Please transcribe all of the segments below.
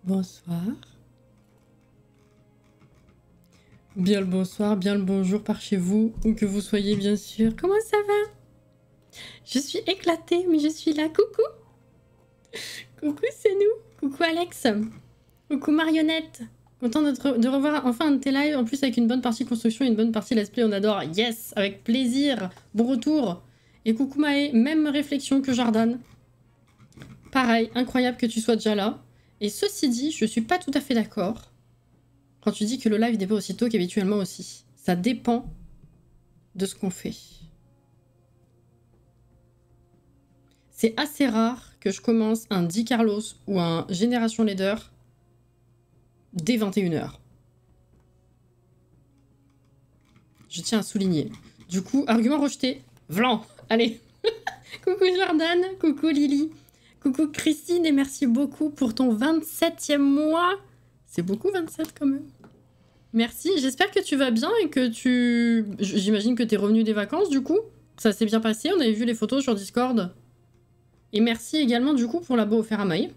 Bonsoir. Bien le bonsoir, bien le bonjour par chez vous, où que vous soyez bien sûr. Comment ça va? Je suis éclatée, mais je suis là. Coucou. Coucou, c'est nous. Coucou Alex. Coucou Marionnette. Content de revoir enfin un de tes lives, en plus avec une bonne partie construction et une bonne partie let's play, on adore. Yes, avec plaisir. Bon retour. Et coucou Maë, même réflexion que Jordan. Pareil, incroyable que tu sois déjà là. Et ceci dit, je suis pas tout à fait d'accord quand tu dis que le live n'est pas aussi tôt qu'habituellement aussi. Ça dépend de ce qu'on fait. C'est assez rare que je commence un Di Carlos ou un Génération Leader dès 21h. Je tiens à souligner. Du coup, argument rejeté. Vlan. Allez. Coucou Jordan. Coucou Lily. Coucou Christine. Et merci beaucoup pour ton 27e mois. C'est beaucoup 27 quand même. Merci. J'espère que tu vas bien et que tu... J'imagine que t'es revenu des vacances du coup. Ça s'est bien passé. On avait vu les photos sur Discord. Et merci également du coup pour l'abo offert à Maï.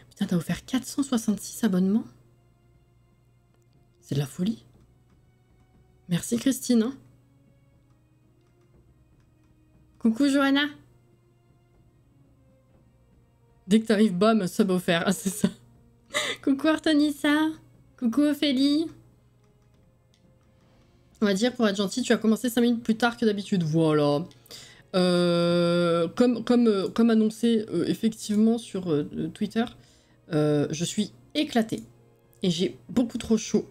Putain, t'as offert 466 abonnements. C'est de la folie. Merci Christine. Hein. Coucou Johanna. Dès que t'arrives, bam, sub offert. Ah, c'est ça. Coucou Artonissa. Coucou Ophélie. On va dire, pour être gentil, tu as commencé 5 minutes plus tard que d'habitude. Voilà. Comme annoncé effectivement sur Twitter, je suis éclatée. Et j'ai beaucoup trop chaud.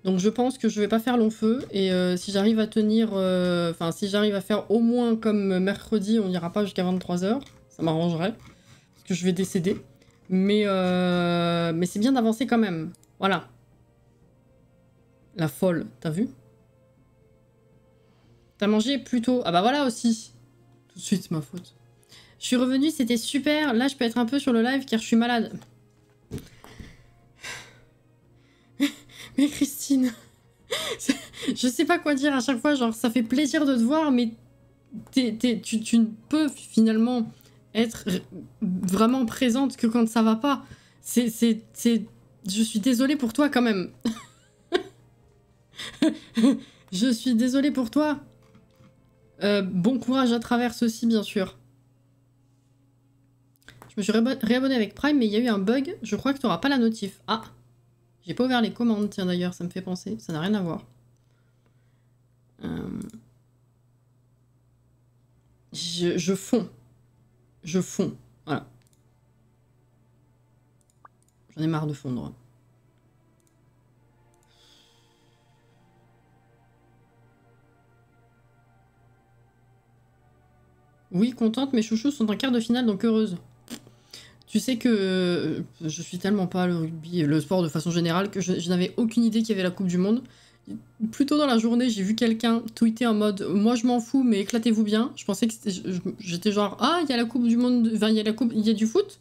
Donc je pense que je vais pas faire long feu. Et si j'arrive à tenir... Enfin, si j'arrive à faire au moins comme mercredi, on n'ira pas jusqu'à 23h. Ça m'arrangerait. Parce que je vais décéder. Mais c'est bien d'avancer quand même. Voilà. La folle, t'as vu? T'as mangé plus tôt. Ah bah voilà aussi. Tout de suite, c'est ma faute. Je suis revenue, c'était super. Là, je peux être un peu sur le live car je suis malade. Mais Christine... je sais pas quoi dire à chaque fois. Genre, ça fait plaisir de te voir, mais tu ne peux finalement être vraiment présente que quand ça va pas. Je suis désolée pour toi quand même. Je suis désolée pour toi. Bon courage à travers ceci, bien sûr. Je me suis réabonné avec Prime, mais il y a eu un bug. Je crois que tu n'auras pas la notif. Ah, j'ai pas ouvert les commandes, tiens d'ailleurs, ça me fait penser. Ça n'a rien à voir. Je fonds. Je fonds. Voilà. J'en ai marre de fondre. Oui, contente, mes chouchous sont en quart de finale, donc heureuse. Tu sais que je suis tellement pas le rugby et le sport de façon générale que je n'avais aucune idée qu'il y avait la Coupe du Monde. Plus tôt dans la journée, j'ai vu quelqu'un tweeter en mode « Moi, je m'en fous, mais éclatez-vous bien ». Je pensais que j'étais genre « Ah, il y a la Coupe du Monde, enfin, il y a du foot ?»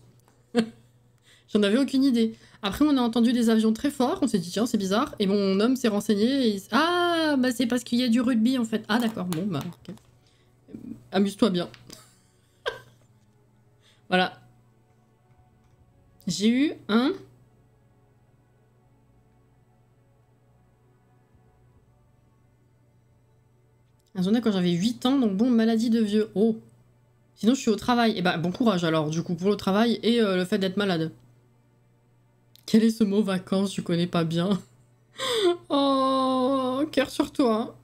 J'en avais aucune idée. Après, on a entendu des avions très forts, on s'est dit « Tiens, c'est bizarre ». Et mon homme s'est renseigné et « Ah, bah c'est parce qu'il y a du rugby, en fait. » Ah, d'accord, bon, bah, ok. Amuse-toi bien. Voilà. J'ai eu un... zona quand j'avais 8 ans, donc bon, maladie de vieux. Oh. Sinon, je suis au travail. Et bah, bon courage alors, du coup, pour le travail et le fait d'être malade. Quel est ce mot vacances? Je connais pas bien. Oh, cœur sur toi.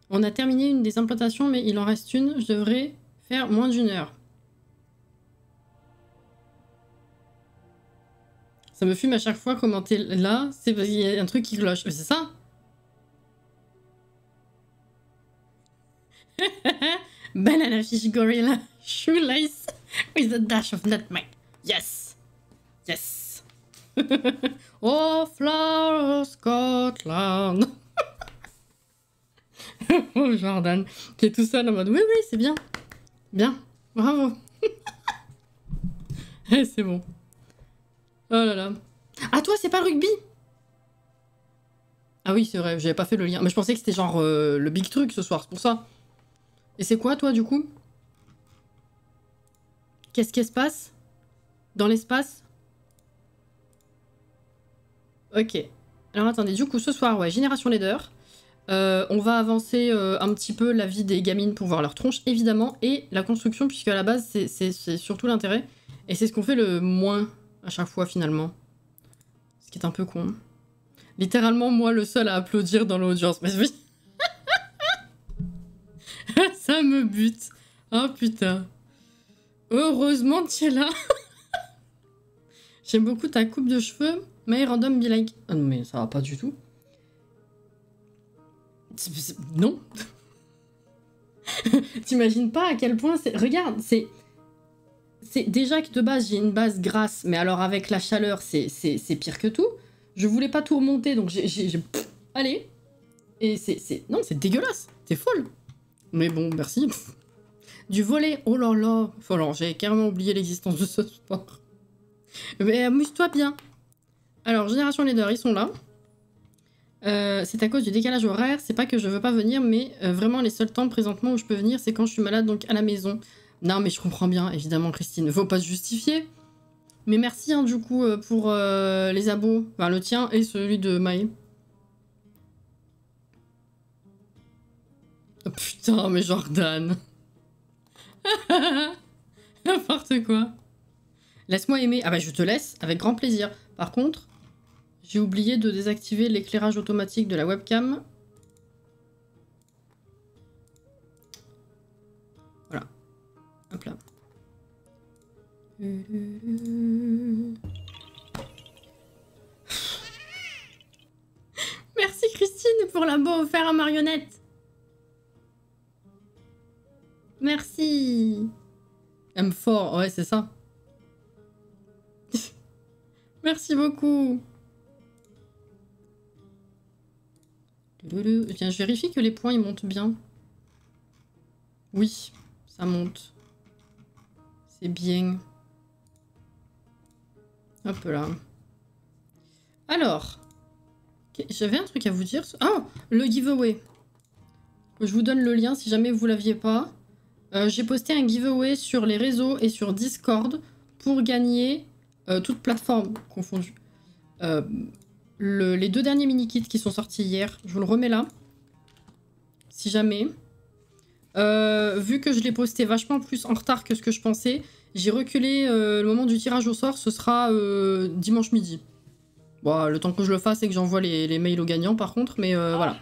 On a terminé une des implantations, mais il en reste une. Je devrais faire moins d'1 heure. Ça me fume à chaque fois comment t'es là. C'est parce qu'il y a un truc qui cloche. C'est ça? Banana fish gorilla shoelace with a dash of nutmeg. Yes. Yes. Oh, flower of Scotland. Oh, Jordan, qui est tout seul en mode oui, oui, c'est bien. Bien. Bravo. C'est bon. Oh là là. Ah, toi, c'est pas rugby? Ah oui, c'est vrai, j'avais pas fait le lien. Mais je pensais que c'était genre le big truc ce soir, c'est pour ça. Et c'est quoi, toi, du coup? Qu'est-ce qui se passe? Dans l'espace. Ok. Alors attendez, du coup ce soir, ouais, Génération Leader. On va avancer un petit peu la vie des gamines pour voir leur tronche, évidemment, et la construction, puisque à la base, c'est surtout l'intérêt. Et c'est ce qu'on fait le moins à chaque fois, finalement. Ce qui est un peu con. Littéralement, moi, le seul à applaudir dans l'audience. Mais oui. Ça me bute. Oh putain. Heureusement tu es là. J'aime beaucoup ta coupe de cheveux. Mais random be like... Ah non, mais ça va pas du tout. Non. T'imagines pas à quel point c'est... Regarde, c'est déjà que de base, j'ai une base grasse. Mais alors avec la chaleur, c'est pire que tout. Je voulais pas tout remonter, donc j'ai... Allez. Et non, c'est dégueulasse. T'es folle. Mais bon, merci. Du volet, oh là là. Alors, j'ai carrément oublié l'existence de ce sport. Mais amuse-toi bien. Alors, Génération Leader, ils sont là. C'est à cause du décalage horaire. C'est pas que je veux pas venir, mais vraiment, les seuls temps présentement où je peux venir, c'est quand je suis malade, donc à la maison. Non, mais je comprends bien, évidemment, Christine. Faut pas se justifier. Mais merci, hein, du coup, pour les abos. Enfin, le tien et celui de Maë. Oh, putain, mais Jordan. N'importe quoi. Laisse-moi aimer. Ah bah je te laisse, avec grand plaisir. Par contre, j'ai oublié de désactiver l'éclairage automatique de la webcam. Voilà. Hop là. Merci Christine pour l'abo offert à marionnette. Merci. M4, ouais c'est ça. Merci beaucoup. Tiens, je vérifie que les points ils montent bien. Oui, ça monte. C'est bien. Hop là. Alors, j'avais un truc à vous dire. Ah, le giveaway. Je vous donne le lien si jamais vous l'aviez pas. J'ai posté un giveaway sur les réseaux et sur Discord pour gagner, toutes plateformes confondues. Les 2 derniers mini-kits qui sont sortis hier, je vous le remets là. Si jamais. Vu que je l'ai posté vachement plus en retard que ce que je pensais, j'ai reculé le moment du tirage au sort, ce sera dimanche midi. Bon, le temps que je le fasse et que j'envoie les mails aux gagnants par contre, mais voilà.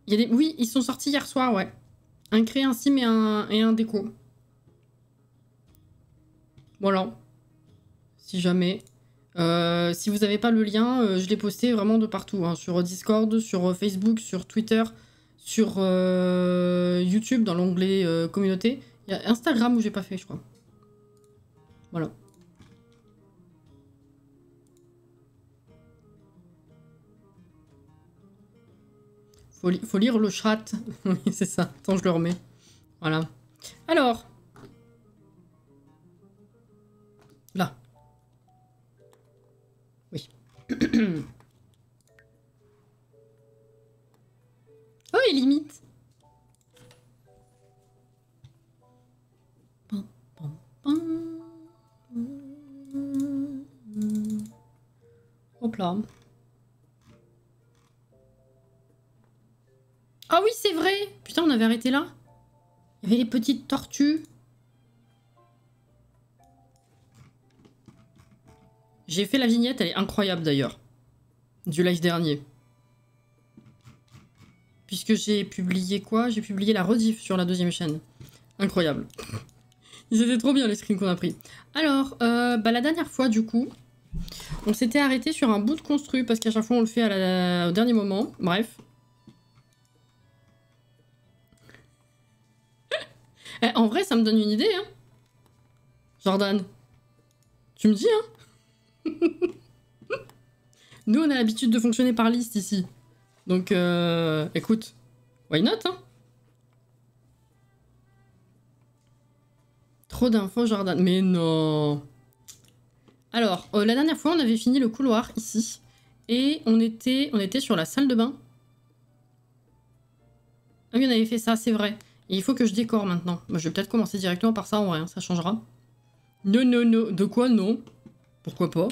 Il y a des... Oui, ils sont sortis hier soir, ouais. Un créé un sim et un déco. Voilà. Si jamais. Si vous n'avez pas le lien, je l'ai posté vraiment de partout. Hein, sur Discord, sur Facebook, sur Twitter, sur YouTube, dans l'onglet communauté. Il y a Instagram où j'ai pas fait, je crois. Voilà. Faut lire le chat. Oui, c'est ça. Attends, je le remets. Voilà. Alors. Là. Oui. Oh, il limite. Hop là. Ah oui, c'est vrai. Putain, on avait arrêté là. Il y avait les petites tortues. J'ai fait la vignette, elle est incroyable d'ailleurs. Du live dernier. Puisque j'ai publié quoi? J'ai publié la rediff sur la 2e chaîne. Incroyable. Ils étaient trop bien les screens qu'on a pris. Alors, la dernière fois du coup, on s'était arrêté sur un bout de construit parce qu'à chaque fois on le fait au dernier moment. Bref. En vrai, ça me donne une idée, hein. Jordan. Tu me dis, hein. Nous, on a l'habitude de fonctionner par liste ici. Donc, écoute, why not, hein. Trop d'infos, Jordan. Mais non. Alors, la dernière fois, on avait fini le couloir, ici. Et on était sur la salle de bain. Ah oui, on avait fait ça, c'est vrai. Et il faut que je décore maintenant. Moi, je vais peut-être commencer directement par ça, en vrai, hein, ça changera. Non, non, non. De quoi, non? Pourquoi pas?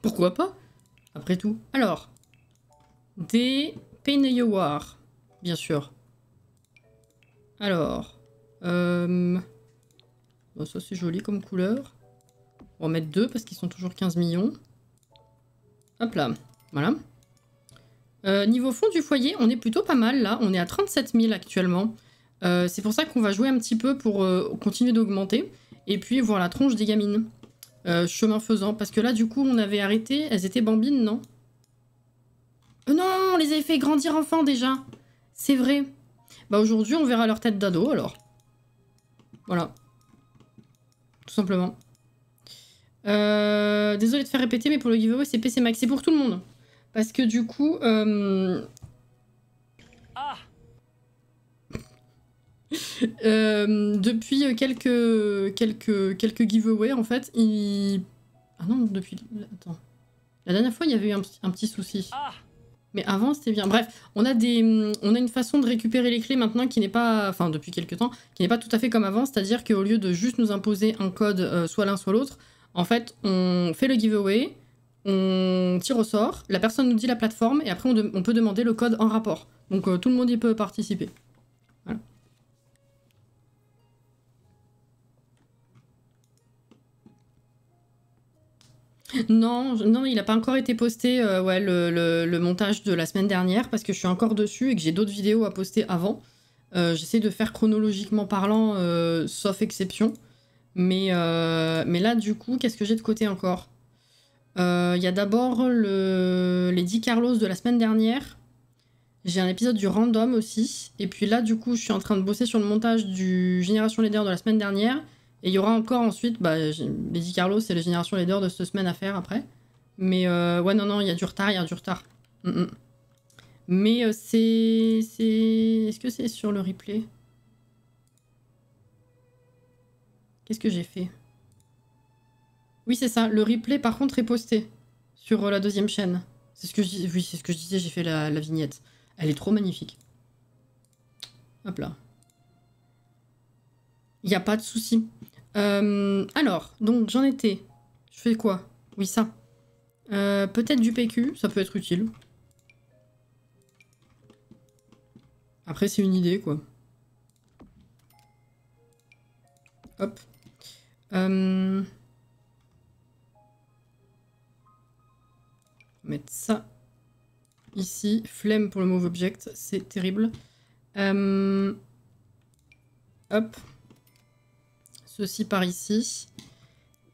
Pourquoi pas? Après tout. Alors. Des Peneyawar. Bien sûr. Alors. Bon, ça, c'est joli comme couleur. On va mettre 2 parce qu'ils sont toujours 15 millions. Hop là. Voilà. Niveau fond du foyer, on est plutôt pas mal là. On est à 37 000 actuellement. C'est pour ça qu'on va jouer un petit peu pour continuer d'augmenter. Et puis voir la tronche des gamines. Chemin faisant. Parce que là, du coup, on avait arrêté. Elles étaient bambines, non? Non, on les avait fait grandir enfants déjà. C'est vrai. Bah aujourd'hui, on verra leur tête d'ado alors. Voilà. Tout simplement. Désolé de faire répéter, mais pour le giveaway, c'est PC Max. C'est pour tout le monde. Parce que du coup... depuis quelques giveaways, en fait, Ah non, depuis... Attends. La dernière fois, il y avait eu un petit souci. Mais avant, c'était bien. Bref, on a une façon de récupérer les clés maintenant qui n'est pas... Enfin, depuis quelques temps, qui n'est pas tout à fait comme avant. C'est-à-dire qu'au lieu de juste nous imposer un code, soit l'un, soit l'autre, en fait, on fait le giveaway, on tire au sort, la personne nous dit la plateforme, et après, on peut demander le code en rapport. Donc, tout le monde y peut participer. Voilà. Non, non, il n'a pas encore été posté, ouais, le montage de la semaine dernière, parce que je suis encore dessus et que j'ai d'autres vidéos à poster avant. J'essaie de faire chronologiquement parlant, sauf exception. Mais là, du coup, qu'est-ce que j'ai de côté encore? Il y a d'abord les 10 Carlos de la semaine dernière. J'ai un épisode du random aussi. Et puis là, du coup, je suis en train de bosser sur le montage du Génération Leader de la semaine dernière. Et il y aura encore ensuite, les 10 Carlos et les Génération Leader de cette semaine à faire après. Mais ouais, non, il y a du retard, Mais c'est... Est-ce que c'est sur le replay? Qu'est-ce que j'ai fait? Oui, c'est ça. Le replay, par contre, est posté sur la deuxième chaîne. C'est ce que je... Oui, c'est ce que je disais, j'ai fait la vignette. Elle est trop magnifique. Hop là. Il n'y a pas de souci. Alors, donc, j'en étais. Je fais quoi? Oui, ça. Peut-être du PQ, ça peut être utile. Après, c'est une idée, quoi. Hop. Mettre ça ici. Flemme pour le move object, c'est terrible. Hop. Ceci par ici.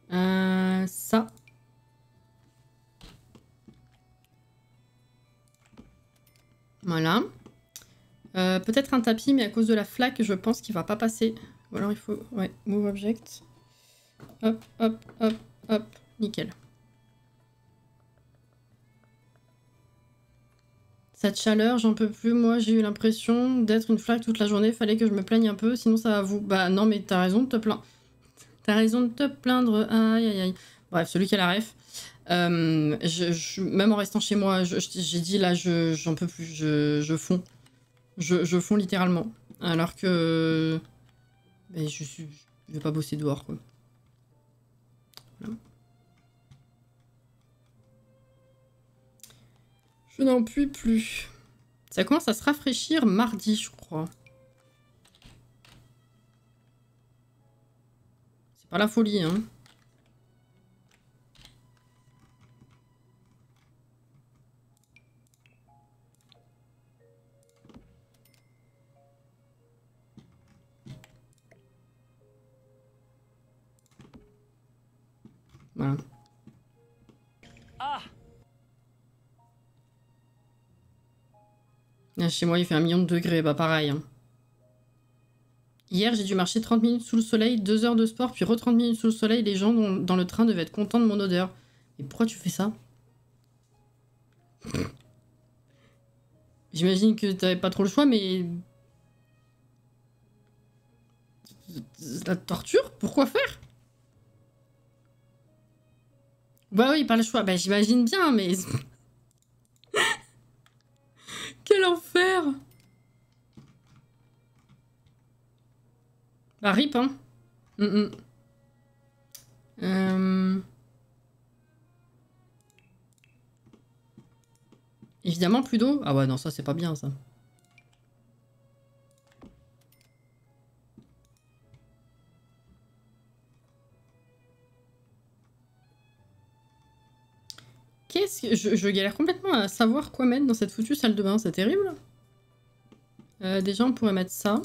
Ça. Voilà. Peut-être un tapis, mais à cause de la flaque, je pense qu'il va pas passer. Ou alors il faut... Ouais, move object. Hop, hop, hop, hop. Nickel. Cette chaleur, j'en peux plus. Moi, j'ai eu l'impression d'être une flaque toute la journée. Fallait que je me plaigne un peu, sinon ça va vous... Bah non, mais t'as raison de te plaindre. T'as raison de te plaindre. Aïe, aïe, aïe. Bref, celui qui a la ref. Même en restant chez moi, j'ai dit là, j'en peux plus. Je fonds. Je fonds littéralement. Alors que... Ben, je vais pas bosser dehors, quoi. Voilà. Je n'en puis plus. Ça commence à se rafraîchir mardi, je crois. C'est pas la folie, hein. Voilà. Là, chez moi, il fait 1 million de degrés. Bah, pareil. Hein. Hier, j'ai dû marcher 30 minutes sous le soleil, 2 heures de sport, puis re 30 minutes sous le soleil. Les gens dans le train devaient être contents de mon odeur. Mais pourquoi tu fais ça? J'imagine que t'avais pas trop le choix, mais... La torture? Pourquoi faire? Bah oui, pas le choix. Bah j'imagine bien, mais... Quel enfer! Bah, rip, hein. Évidemment, plus d'eau. Ah ouais, non, ça, c'est pas bien, ça. Qu'est-ce que... Je galère complètement à savoir quoi mettre dans cette foutue salle de bain. C'est terrible. Déjà, on pourrait mettre ça.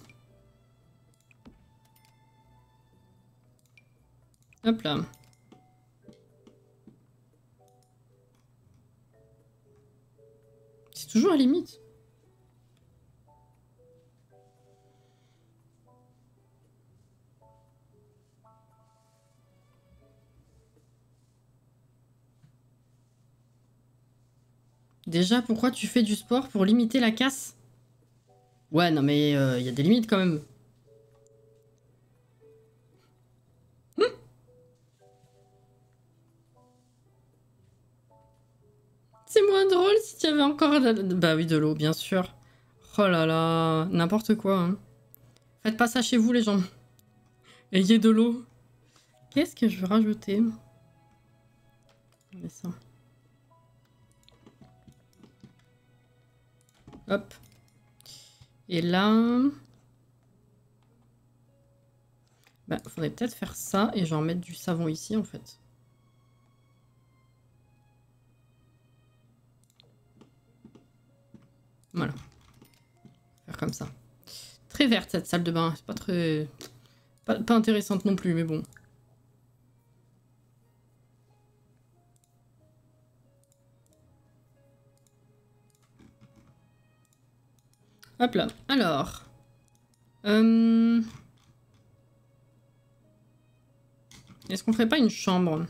Hop là. C'est toujours à limite. Déjà, pourquoi tu fais du sport pour limiter la casse? Ouais, non mais y a des limites quand même. C'est moins drôle si tu avais encore... Bah oui, de l'eau, bien sûr. Oh là là, n'importe quoi. Hein. Faites pas ça chez vous, les gens. Ayez de l'eau. Qu'est-ce que je veux rajouter? On met ça. Hop. Et là... Bah, faudrait peut-être faire ça et genre mettre du savon ici, en fait. Voilà. Faire comme ça. Très verte, cette salle de bain. C'est pas très... Pas intéressante non plus, mais bon. Hop là. Alors... Est-ce qu'on ferait pas une chambre?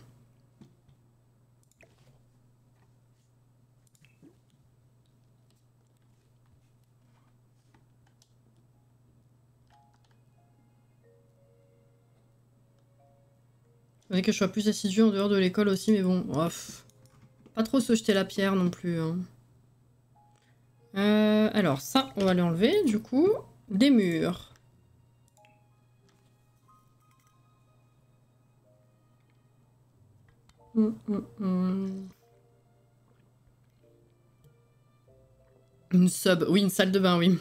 Faudrait que je sois plus assidue en dehors de l'école aussi, mais bon... Oh, pas trop se jeter la pierre non plus. Hein. Alors ça, on va l'enlever du coup. Des murs. Une sub. Oui, une salle de bain, oui.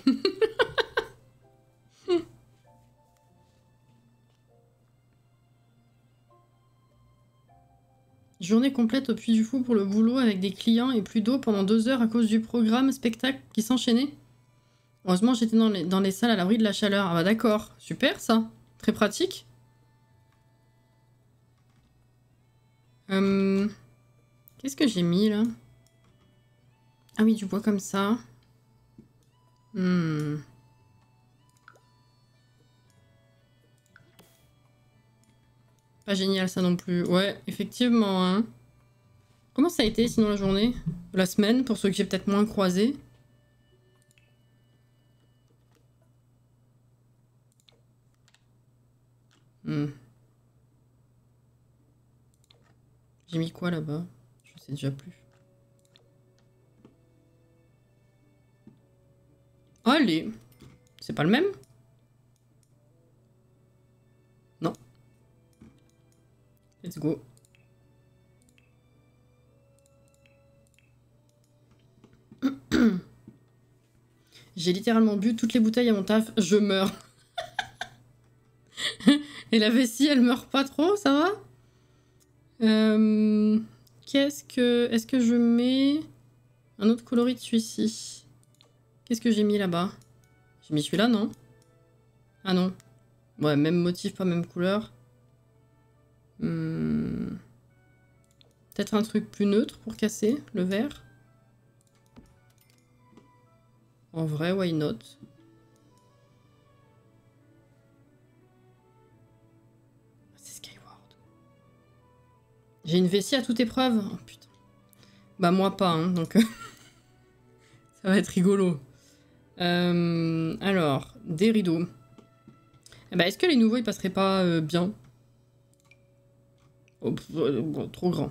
Journée complète au Puy du Fou pour le boulot avec des clients et plus d'eau pendant 2 heures à cause du programme spectacle qui s'enchaînait. Heureusement, j'étais dans les salles à l'abri de la chaleur. Ah bah d'accord, super ça. Très pratique. Qu'est-ce que j'ai mis là? Ah oui, du bois comme ça. Pas génial ça non plus. Ouais, effectivement. Hein. Comment ça a été sinon la journée? La semaine, pour ceux que j'ai peut-être moins croisés. J'ai mis quoi là-bas? Je sais déjà plus. Allez! C'est pas le même? Non. Let's go. J'ai littéralement bu toutes les bouteilles à mon taf. Je meurs. Et la vessie, elle meurt pas trop, ça va? Qu'est-ce que... Est-ce que je mets... Un autre coloris de celui-ci? Qu'est-ce que j'ai mis là-bas? J'ai mis celui-là, non? Ah non. Ouais, même motif, pas même couleur. Peut-être un truc plus neutre pour casser le vert. En vrai, why not? C'est Skyward. J'ai une vessie à toute épreuve. Oh putain. Bah moi pas, hein, donc... ça va être rigolo. Alors, des rideaux. Eh bah, est-ce que les nouveaux, ils passeraient pas bien? Oh, trop grand.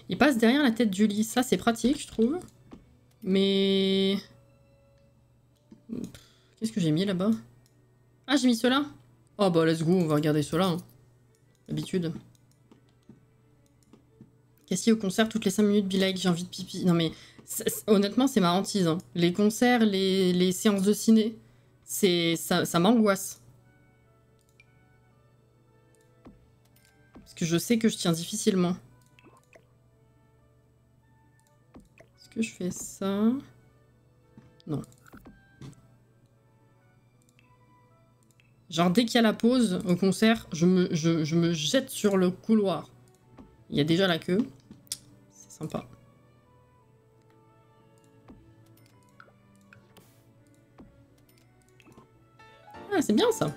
Il passe derrière la tête du lit. Ça, c'est pratique, je trouve. Mais... Qu'est-ce que j'ai mis là-bas? Ah, j'ai mis cela. Oh bah, let's go, on va regarder cela. Hein. D'habitude. Cassie au concert toutes les 5 minutes, be like, j'ai envie de pipi. Non mais, honnêtement, c'est ma hantise. Hein. Les concerts, les séances de ciné, ça m'angoisse. Parce que je sais que je tiens difficilement. Est-ce que je fais ça? Non. Genre, dès qu'il y a la pause au concert, je me jette sur le couloir. Il y a déjà la queue. C'est sympa. Ah, c'est bien ça.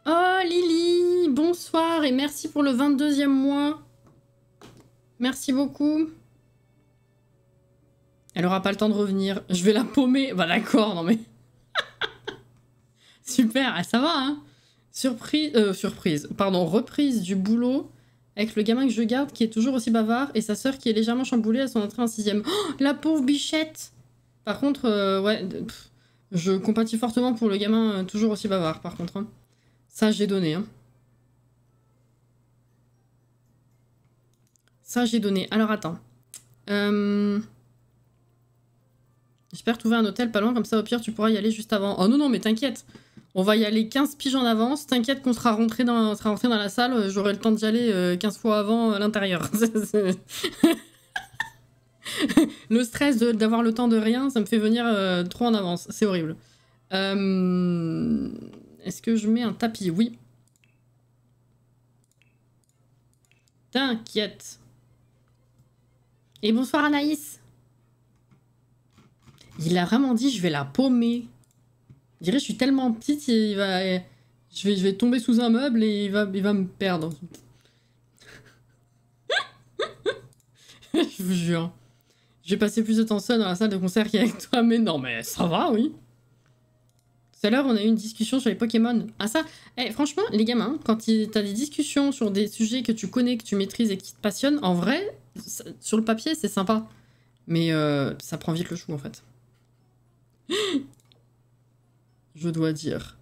Oh, Lily, bonsoir et merci pour le 22e mois. Merci beaucoup. Elle aura pas le temps de revenir. Je vais la paumer. Bah d'accord, non mais... Super, ah, ça va, hein. Surprise, pardon, reprise du boulot avec le gamin que je garde qui est toujours aussi bavard et sa sœur qui est légèrement chamboulée à son entrée en 6ème. Oh, la pauvre bichette. Par contre, ouais, je compatis fortement pour le gamin toujours aussi bavard, par contre. Hein. Ça, j'ai donné. Hein. Ça, j'ai donné. Alors, attends. J'espère trouver un hôtel pas loin, comme ça, au pire, tu pourras y aller juste avant. Oh non, non, mais t'inquiète. On va y aller 15 piges en avance. T'inquiète qu'on sera rentré dans la salle. J'aurai le temps d'y aller 15 fois avant à l'intérieur. Le stress d'avoir le temps de rien, ça me fait venir trop en avance. C'est horrible. Est-ce que je mets un tapis? Oui. T'inquiète. Et bonsoir Anaïs. Il a vraiment dit je vais la paumer. Je dirais je suis tellement petite, je vais tomber sous un meuble et il va me perdre. Je vous jure. Je vais passer plus de temps seul dans la salle de concert qu'avec toi, mais non, mais ça va, oui. Tout à l'heure, on a eu une discussion sur les Pokémon. Ah ça, franchement, les gamins, quand t'as des discussions sur des sujets que tu connais, que tu maîtrises et qui te passionnent, en vrai, sur le papier, c'est sympa. Mais ça prend vite le chou, en fait. Je dois dire.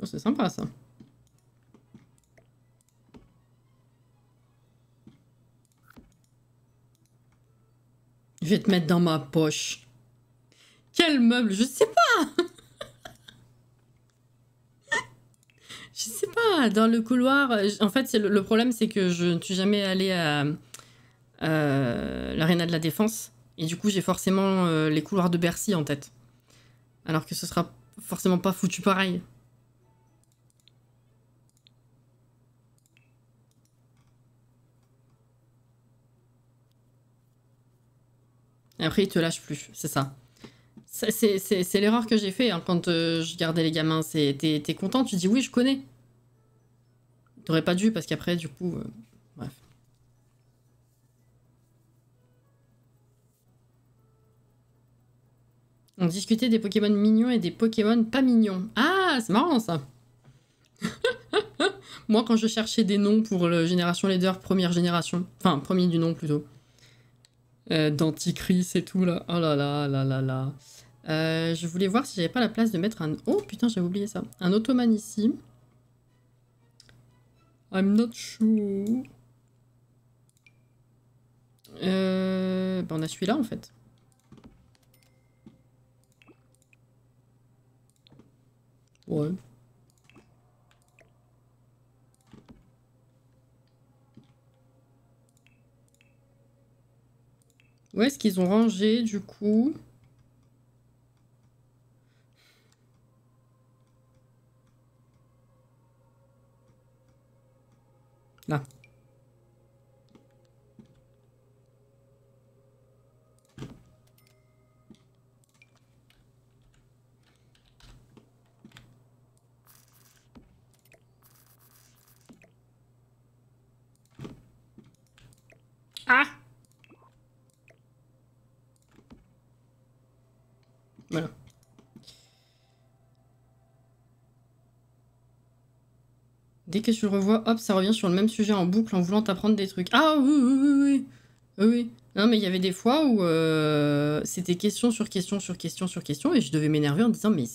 Oh, c'est sympa, ça. Je vais te mettre dans ma poche. Quel meuble? Je sais pas. Je sais pas, dans le couloir... En fait, le problème, c'est que je ne suis jamais allée à l'Arena de la Défense. Et du coup, j'ai forcément les couloirs de Bercy en tête. Alors que ce sera forcément pas foutu pareil. Et après, ils te lâchent plus, c'est ça. C'est l'erreur que j'ai fait hein, quand je gardais les gamins. T'es content, tu dis oui, je connais. T'aurais pas dû parce qu'après, du coup... bref. On discutait des Pokémon mignons et des Pokémon pas mignons. Ah, c'est marrant ça. Moi, quand je cherchais des noms pour le Génération Leader, première génération, enfin, premier du nom plutôt, Denticris et tout là, oh là là là là là. Je voulais voir si j'avais pas la place de mettre un... Oh putain, j'avais oublié ça. Un Ottoman ici. I'm not sure. Bah on a celui-là en fait. Ouais. Où est-ce qu'ils ont rangé du coup? Là. Voilà. Dès que je le revois, hop, ça revient sur le même sujet en boucle en voulant t'apprendre des trucs. Ah oui, oui, oui, oui. Oui, oui. Non, mais il y avait des fois où c'était question sur question sur question sur question et je devais m'énerver en disant mais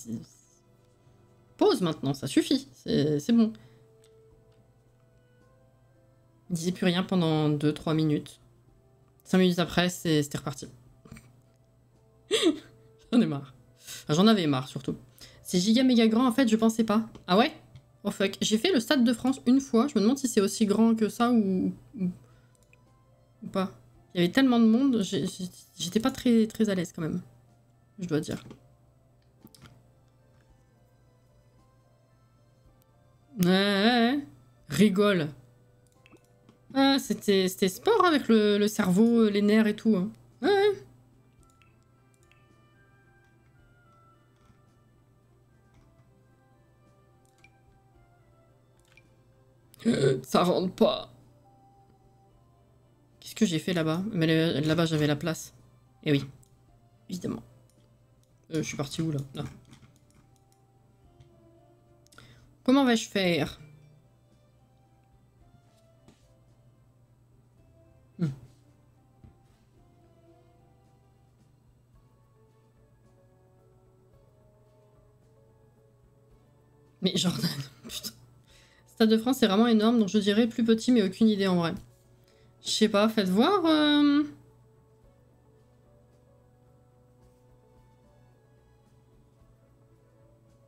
pause maintenant, ça suffit, c'est bon. Il disait plus rien pendant 2-3 minutes. 5 minutes après, c'était reparti. J'en ai marre. Enfin, j'en avais marre surtout. C'est giga méga grand en fait, je pensais pas. Ah ouais? Oh fuck. J'ai fait le Stade de France une fois, je me demande si c'est aussi grand que ça ou pas. Il y avait tellement de monde, j'étais pas très, très à l'aise quand même. Je dois dire. Ouais. Rigole. Ah, c'était sport avec le cerveau, les nerfs et tout. Hein. Ouais. Ça rentre pas. Qu'est-ce que j'ai fait là-bas? Mais là-bas, j'avais la place. Eh oui. Évidemment. Je suis parti où, là? Là. Comment vais-je faire? Mais Jordan, putain. Stade de France, c'est vraiment énorme, donc je dirais plus petit, mais aucune idée en vrai. Je sais pas, faites voir.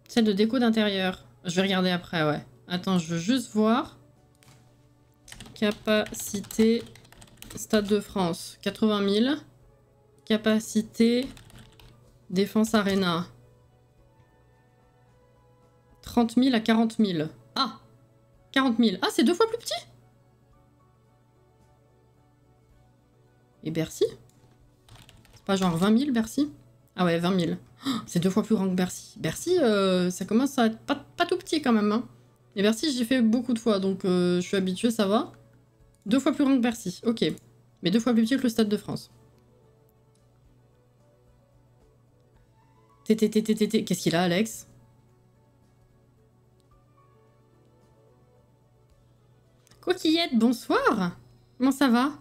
Celle de déco d'intérieur. Je vais regarder après, ouais. Attends, je veux juste voir. Capacité Stade de France, 80 000. Capacité Défense Arena. 30 000 à 40 000. Ah 40 000. Ah, c'est 2 fois plus petit. Et Bercy? C'est pas genre 20 000 Bercy? Ah ouais, 20 000. Oh, c'est 2 fois plus grand que Bercy. Bercy, ça commence à être pas tout petit quand même. Hein. Et Bercy, j'y fait beaucoup de fois, donc je suis habituée, ça va. 2 fois plus grand que Bercy, ok. Mais 2 fois plus petit que le Stade de France. Qu'est-ce qu'il a, Alex? Coquillette, bonsoir. Comment ça va?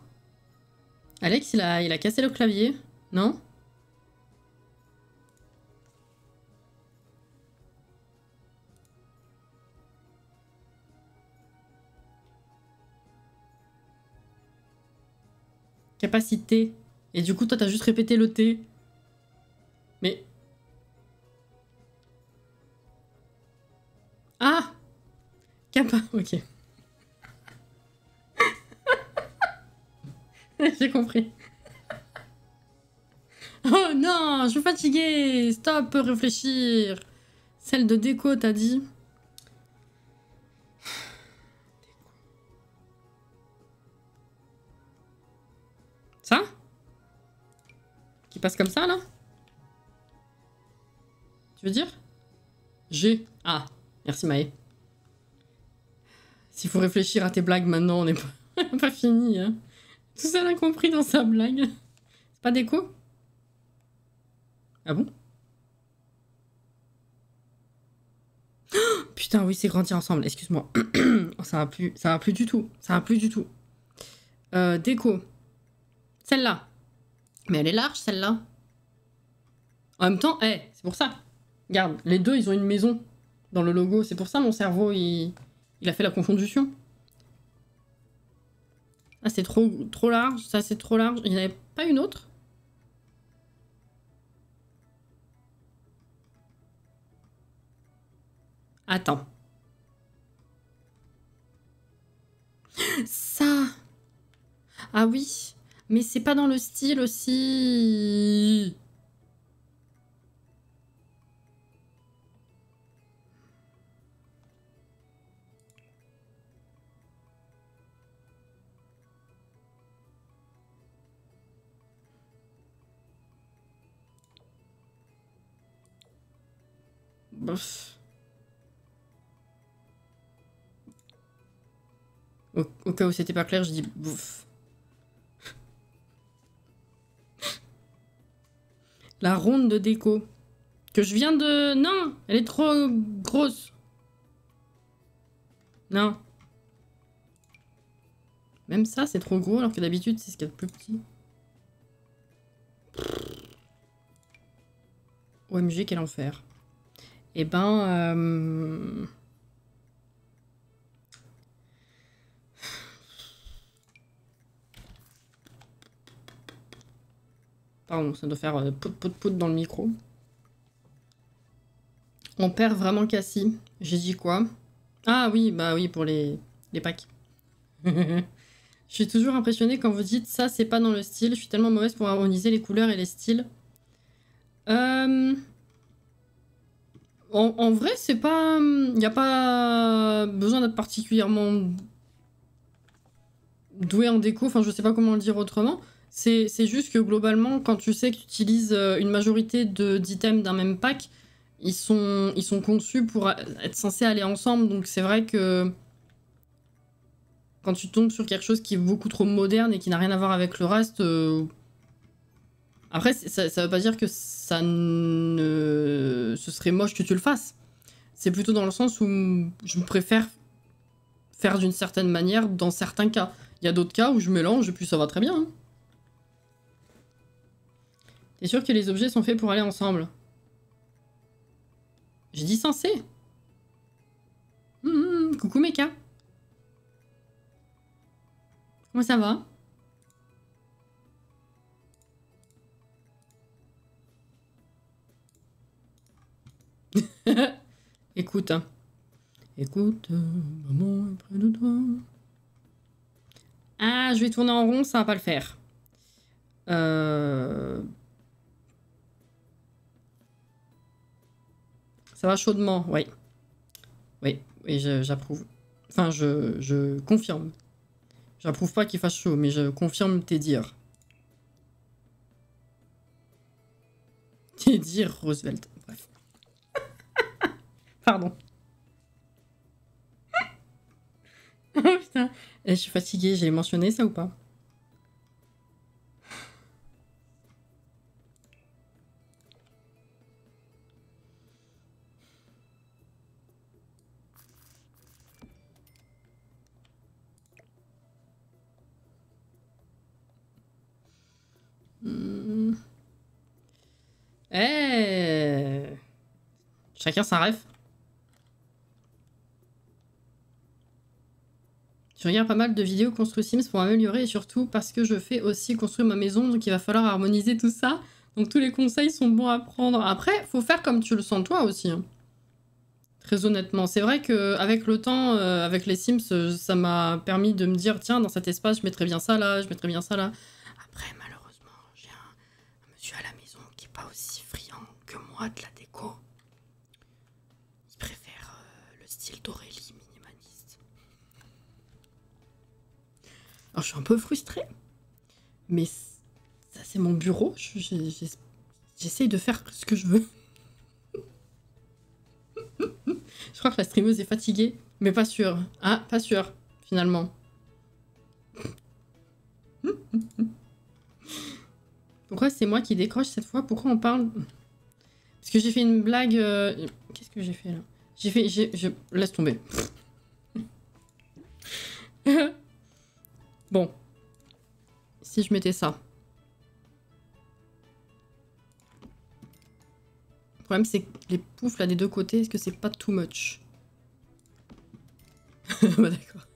Alex, il a cassé le clavier, non? Capacité. Et du coup, toi, t'as juste répété le T. Mais... Ah! Ok. J'ai compris. Oh non, je suis fatiguée. Stop, réfléchir. Celle de déco, t'as dit? Ça? Qui passe comme ça, là? Tu veux dire? G. Ah, merci Maë. S'il faut réfléchir à tes blagues maintenant, on n'est pas fini. Hein. Tout ça l'a compris dans sa blague. C'est pas déco? Ah bon? Oh, putain, oui, c'est grandi ensemble, excuse-moi. Oh, ça va plus du tout. Ça va plus du tout. Déco. Celle-là. Mais elle est large, celle-là. En même temps, c'est pour ça. Regarde, les deux, ils ont une maison dans le logo. C'est pour ça mon cerveau, il a fait la confonction. Ah, c'est trop large. Ça, c'est trop large. Il n'y en avait pas une autre? Attends. Ça. Ah oui. Mais c'est pas dans le style aussi. Bof. Au cas où c'était pas clair, je dis bouf. La ronde de déco. Que je viens de... Non, elle est trop grosse. Non. Même ça, c'est trop gros, alors que d'habitude, c'est ce qu'il y a de plus petit. OMG, quel enfer. Eh ben... Pardon, ça doit faire pout dans le micro. On perd vraiment Cassie. J'ai dit quoi? Ah oui, bah oui, pour les packs. Je suis toujours impressionnée quand vous dites ça, c'est pas dans le style. Je suis tellement mauvaise pour harmoniser les couleurs et les styles. En vrai, c'est pas... Il n'y a pas besoin d'être particulièrement doué en déco. Enfin, je sais pas comment le dire autrement. C'est juste que globalement, quand tu sais que tu utilises une majorité d'items d'un même pack, ils sont conçus pour être censés aller ensemble. Donc c'est vrai que quand tu tombes sur quelque chose qui est beaucoup trop moderne et qui n'a rien à voir avec le reste... Après, ça veut pas dire que ce serait moche que tu le fasses. C'est plutôt dans le sens où je préfère faire d'une certaine manière dans certains cas. Il y a d'autres cas où je mélange et puis ça va très bien. Hein. T'es sûr que les objets sont faits pour aller ensemble? J'ai dit censé. Coucou Mecha. Comment ça va? Écoute. Écoute, maman est près de toi. Ah, je vais tourner en rond, ça va pas le faire. Ça va chaudement, oui. Oui, j'approuve. Enfin, je confirme. J'approuve pas qu'il fasse chaud, mais je confirme tes dires. Tes dires, Roosevelt. Bref. Pardon. Oh putain. Je suis fatiguée, j'ai mentionné ça ou pas? Chacun sa ref. Je regarde pas mal de vidéos construire Sims pour améliorer et surtout parce que je fais aussi construire ma maison, donc il va falloir harmoniser tout ça. Donc tous les conseils sont bons à prendre. Après, faut faire comme tu le sens toi aussi. Hein. Très honnêtement. C'est vrai qu'avec le temps, avec les Sims, ça m'a permis de me dire, tiens, dans cet espace, je mettrais bien ça là, je mettrais bien ça là. Après, malheureusement, j'ai un monsieur à la maison qui est pas aussi friand que moi de la déco. Il préfère le style d'Aurélie minimaliste. Alors, je suis un peu frustrée. Mais ça, c'est mon bureau. J'essaye de faire ce que je veux. Je crois que la streameuse est fatiguée. Mais pas sûre. Ah, pas sûre, finalement. Pourquoi c'est moi qui décroche cette fois? Pourquoi on parle? Parce que j'ai fait une blague... Qu'est-ce que j'ai fait, là? J'ai fait... Laisse tomber. Bon. Si je mettais ça. Le problème, c'est que les poufs, là, des deux côtés, est-ce que c'est pas too much? Bah d'accord.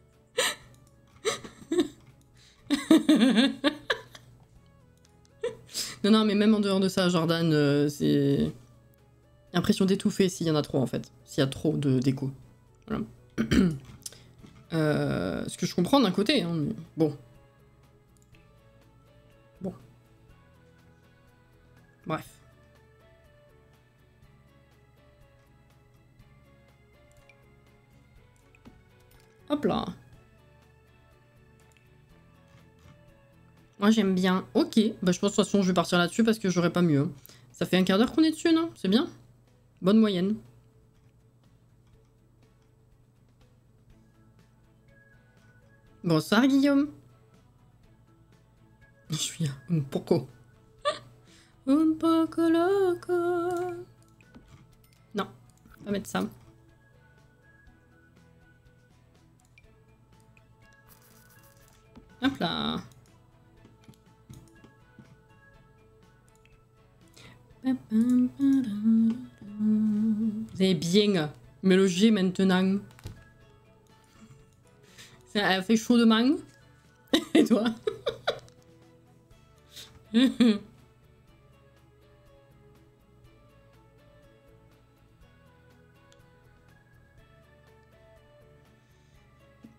Non, mais même en dehors de ça, Jordan, c'est... Impression d'étouffer s'il y en a trop, en fait. S'il y a trop de déco. Voilà. Ce que je comprends d'un côté, hein, mais bon. Bon. Bref. Hop là. Moi j'aime bien. Ok. Bah je pense de toute façon je vais partir là-dessus parce que j'aurais pas mieux. Ça fait un quart d'heure qu'on est dessus, non? C'est bien. Bonne moyenne. Bonsoir Guillaume. Je suis un poco. Un poco loco. va mettre ça. Hop là. Vous avez bien mélangé maintenant. Ça fait chaud de mangue. Et toi?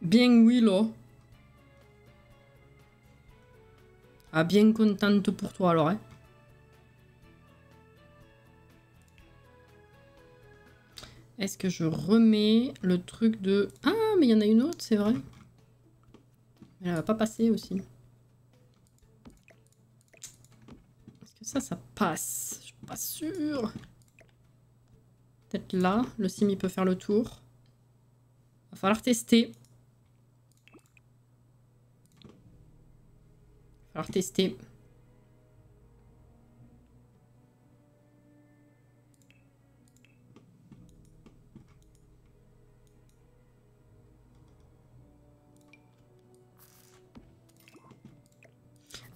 Bien oui là. Ah bien contente pour toi alors hein. Est-ce que je remets le truc de... Ah mais il y en a une autre c'est vrai. Elle va pas passer aussi. Est-ce que ça passe? Je suis pas sûre. Peut-être là, le sim il peut faire le tour. Va falloir tester. Va falloir tester.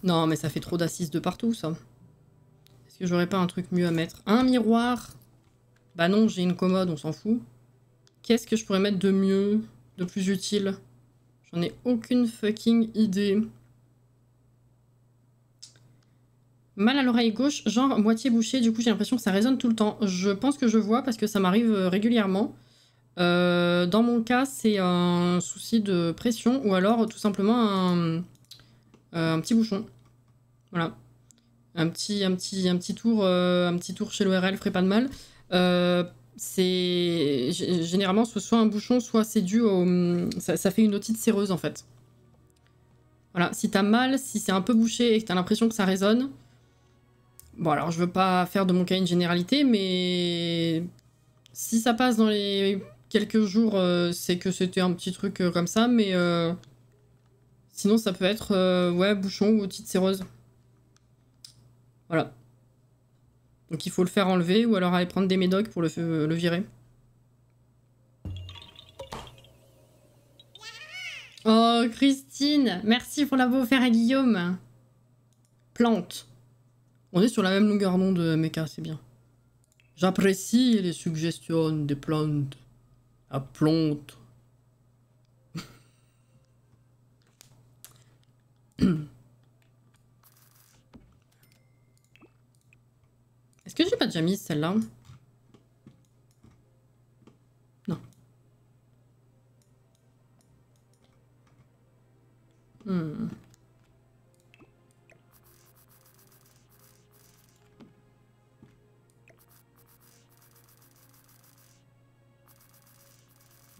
Non mais ça fait trop d'assises de partout ça. Est-ce que j'aurais pas un truc mieux à mettre? Un miroir? Bah non, j'ai une commode, on s'en fout. Qu'est-ce que je pourrais mettre de mieux, de plus utile? J'en ai aucune fucking idée. Mal à l'oreille gauche, genre moitié bouchée, du coup j'ai l'impression que ça résonne tout le temps. Je pense que je vois parce que ça m'arrive régulièrement. Dans mon cas, c'est un souci de pression ou alors tout simplement un petit bouchon. Voilà. Un petit tour chez l'ORL ferait pas de mal. C'est généralement soit un bouchon, soit c'est dû au... Ça fait une otite séreuse en fait. Voilà, si t'as mal, si c'est un peu bouché et que t'as l'impression que ça résonne... Bon alors je veux pas faire de mon cas une généralité, mais... Si ça passe dans les quelques jours, c'est que c'était un petit truc comme ça, mais... Sinon ça peut être, ouais, bouchon ou otite séreuse. Voilà. Donc il faut le faire enlever ou alors aller prendre des médocs pour le virer. Oh, Christine, merci pour l'avoir offert à Guillaume. Plante. On est sur la même longueur d'onde, Mecha, c'est bien. J'apprécie les suggestions des plantes. La plante. Est-ce que j'ai pas déjà mis celle-là? Non.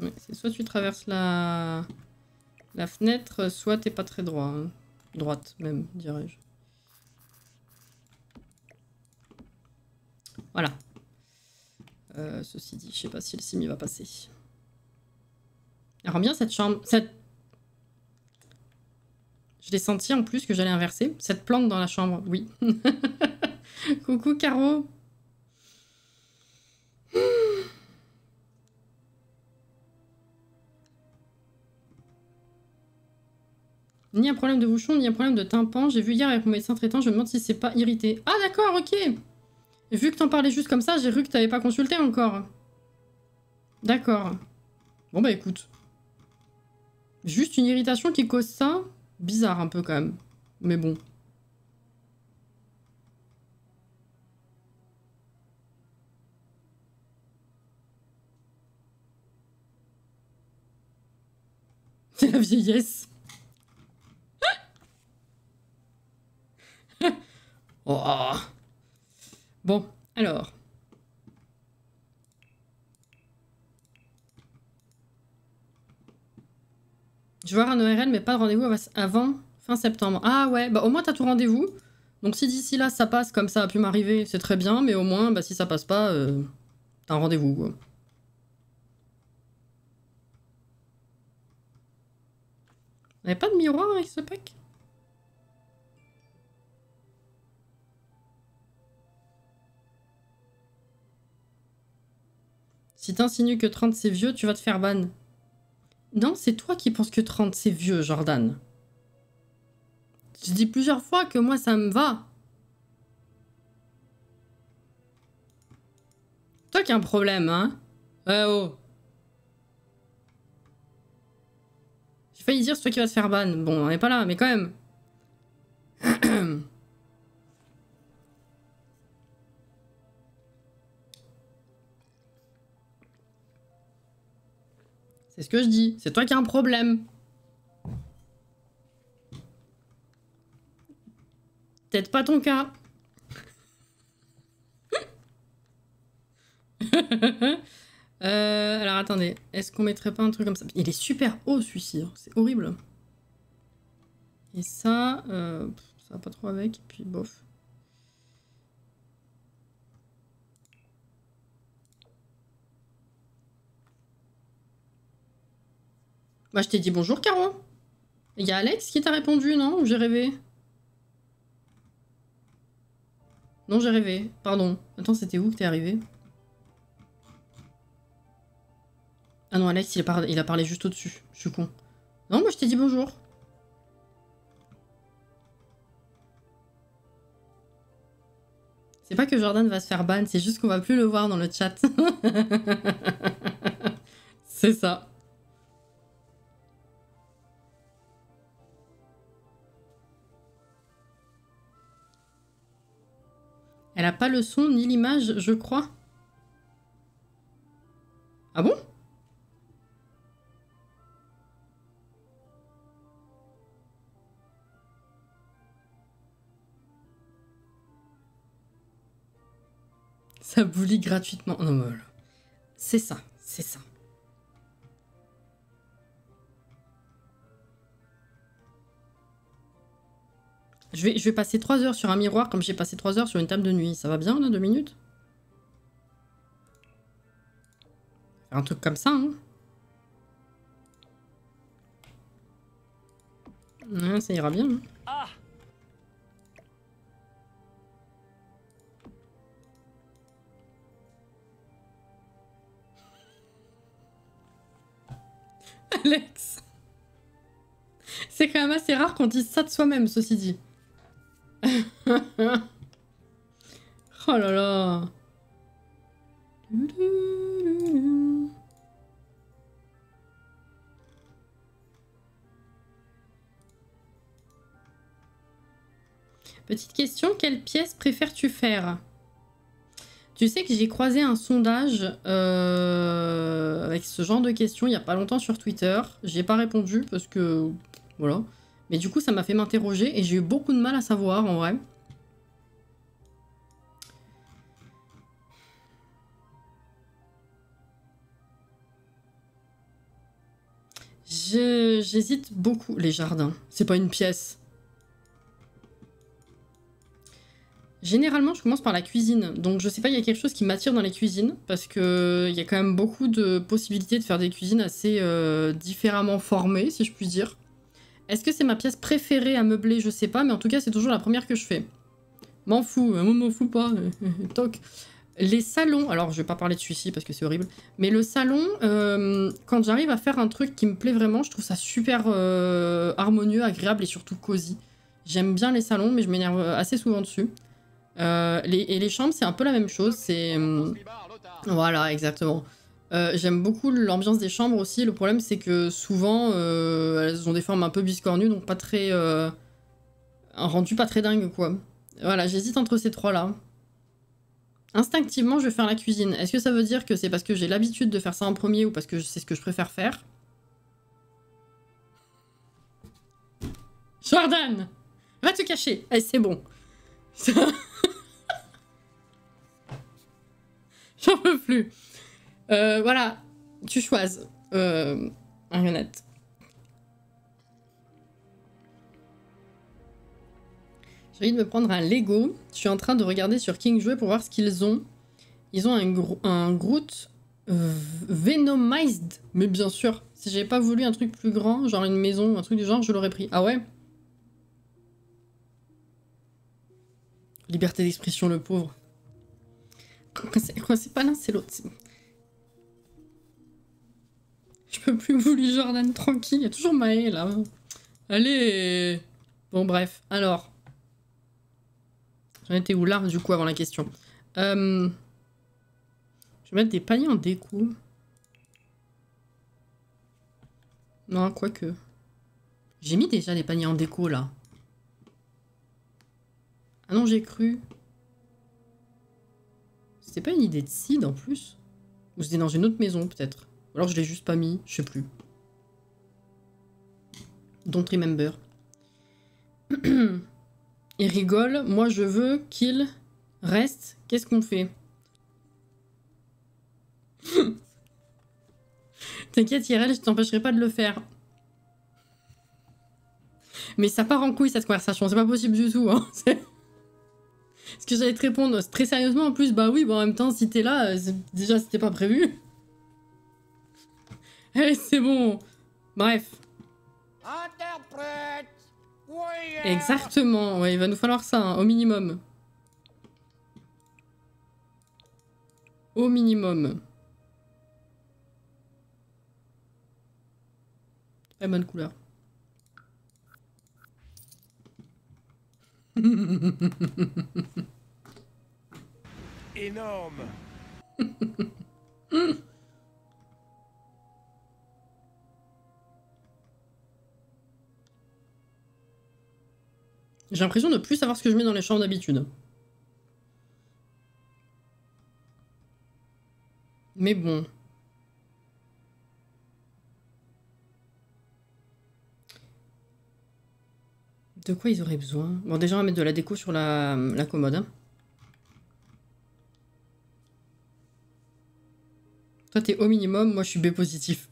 Ouais, c'est soit tu traverses la fenêtre, soit t'es pas très droit. Hein. Droite même, dirais-je. Voilà. Ceci dit, je sais pas si le sim va passer. Elle rend bien cette chambre. Je l'ai senti en plus que j'allais inverser. Cette plante dans la chambre, oui. Coucou Caro. Ni un problème de bouchon, ni un problème de tympan. J'ai vu hier avec mon médecin traitant, je me demande si c'est pas irrité. Ah d'accord, ok. Vu que t'en parlais juste comme ça, j'ai cru que t'avais pas consulté encore. D'accord. Bon bah écoute. Juste une irritation qui cause ça. Bizarre un peu quand même. Mais bon. C'est la vieillesse. Oh. Bon, alors. Je vais avoir un ORL, mais pas de rendez-vous avant fin septembre. Ah ouais, bah au moins t'as tout rendez-vous. Donc si d'ici là ça passe comme ça a pu m'arriver, c'est très bien, mais au moins, bah si ça passe pas, t'as un rendez-vous, quoi. On avait pas de miroir avec ce pack? Si t'insinues que 30 c'est vieux, tu vas te faire ban. Non, c'est toi qui penses que 30 c'est vieux, Jordan. Je dis plusieurs fois que moi ça me va. Toi qui as un problème, hein? Ouais, oh. J'ai failli dire c'est toi qui vas te faire ban. Bon, on n'est pas là, mais quand même. C'est ce que je dis. C'est toi qui as un problème. Peut-être pas ton cas. Alors attendez. Est-ce qu'on mettrait pas un truc comme ça? Il est super haut celui-ci. C'est horrible. Et ça, ça va pas trop avec. Et puis bof. Bah je t'ai dit bonjour Caro. Il y a Alex qui t'a répondu, non? Ou j'ai rêvé? Non, j'ai rêvé. Pardon. Attends, c'était où que t'es arrivé? Ah non, Alex, il a parlé juste au-dessus. Je suis con. Non, moi je t'ai dit bonjour. C'est pas que Jordan va se faire ban, c'est juste qu'on va plus le voir dans le chat. C'est ça. Elle a pas le son ni l'image, je crois. Ah bon? Ça bully gratuitement. Non, mais voilà. C'est ça, c'est ça. Je vais passer 3 heures sur un miroir comme j'ai passé 3 heures sur une table de nuit. Ça va bien, là, 2 minutes? Faire un truc comme ça, hein. Ouais, ça ira bien. Hein. Ah. Alex. C'est quand même assez rare qu'on dise ça de soi-même, ceci dit. Oh là là. Petite question, quelle pièce préfères-tu faire? Tu sais que j'ai croisé un sondage avec ce genre de questions il n'y a pas longtemps sur Twitter. J'y ai pas répondu parce que... Voilà. Mais du coup, ça m'a fait m'interroger et j'ai eu beaucoup de mal à savoir, en vrai. J'hésite beaucoup. Les jardins. C'est pas une pièce. Généralement, je commence par la cuisine. Donc, je sais pas, il y a quelque chose qui m'attire dans les cuisines. Parce que il y a quand même beaucoup de possibilités de faire des cuisines assez différemment formées, si je puis dire. Est-ce que c'est ma pièce préférée à meubler? Je sais pas, mais en tout cas, c'est toujours la première que je fais. M'en fous, moi m'en fous pas. Toc. Les salons, alors je vais pas parler de celui-ci parce que c'est horrible, mais le salon, quand j'arrive à faire un truc qui me plaît vraiment, je trouve ça super harmonieux, agréable et surtout cosy. J'aime bien les salons, mais je m'énerve assez souvent dessus. Et les chambres, c'est un peu la même chose. C'est voilà, exactement. J'aime beaucoup l'ambiance des chambres aussi. Le problème, c'est que souvent, elles ont des formes un peu biscornues, donc pas très... un rendu pas très dingue, quoi. Voilà, j'hésite entre ces trois-là. Instinctivement, je vais faire la cuisine. Est-ce que ça veut dire que c'est parce que j'ai l'habitude de faire ça en premier ou parce que c'est ce que je préfère faire? Jordan! Va te cacher! Allez, c'est bon. J'en peux plus. Voilà, tu choisis. Marionnette. J'ai envie de me prendre un Lego. Je suis en train de regarder sur King Jouet pour voir ce qu'ils ont. Ils ont un Groot Venomized. Mais bien sûr, si j'avais pas voulu un truc plus grand, genre une maison ou un truc du genre, je l'aurais pris. Ah ouais? Liberté d'expression, le pauvre. Quoi, c'est pas l'un, c'est l'autre. Je peux plus Woolly Jordan tranquille. Il y a toujours Maë là. Allez. Bon bref. Alors. J'en étais où là du coup avant la question. Je vais mettre des paniers en déco. Non, quoique. J'ai mis déjà des paniers en déco là. Ah non, j'ai cru. C'était pas une idée de seed en plus? Ou c'était dans une autre maison peut-être? Ou alors je l'ai juste pas mis, je sais plus. Don't remember. Il rigole, moi je veux qu'il reste. Qu'est-ce qu'on fait? T'inquiète Irel, je t'empêcherai pas de le faire. Mais ça part en couille cette conversation, c'est pas possible du tout. Hein. Est-ce que j'allais te répondre très sérieusement en plus? Bah oui, bah en même temps, si t'es là, déjà c'était pas prévu. Allez, c'est bon. Bref. Interprète. Oui. Exactement, ouais, il va nous falloir ça, hein, au minimum. Au minimum. Très bonne couleur. Énorme. J'ai l'impression de plus savoir ce que je mets dans les chambres d'habitude. Mais bon. De quoi ils auraient besoin? Bon, déjà, on va mettre de la déco sur la commode. Hein. Toi, t'es au minimum, moi, je suis B positif.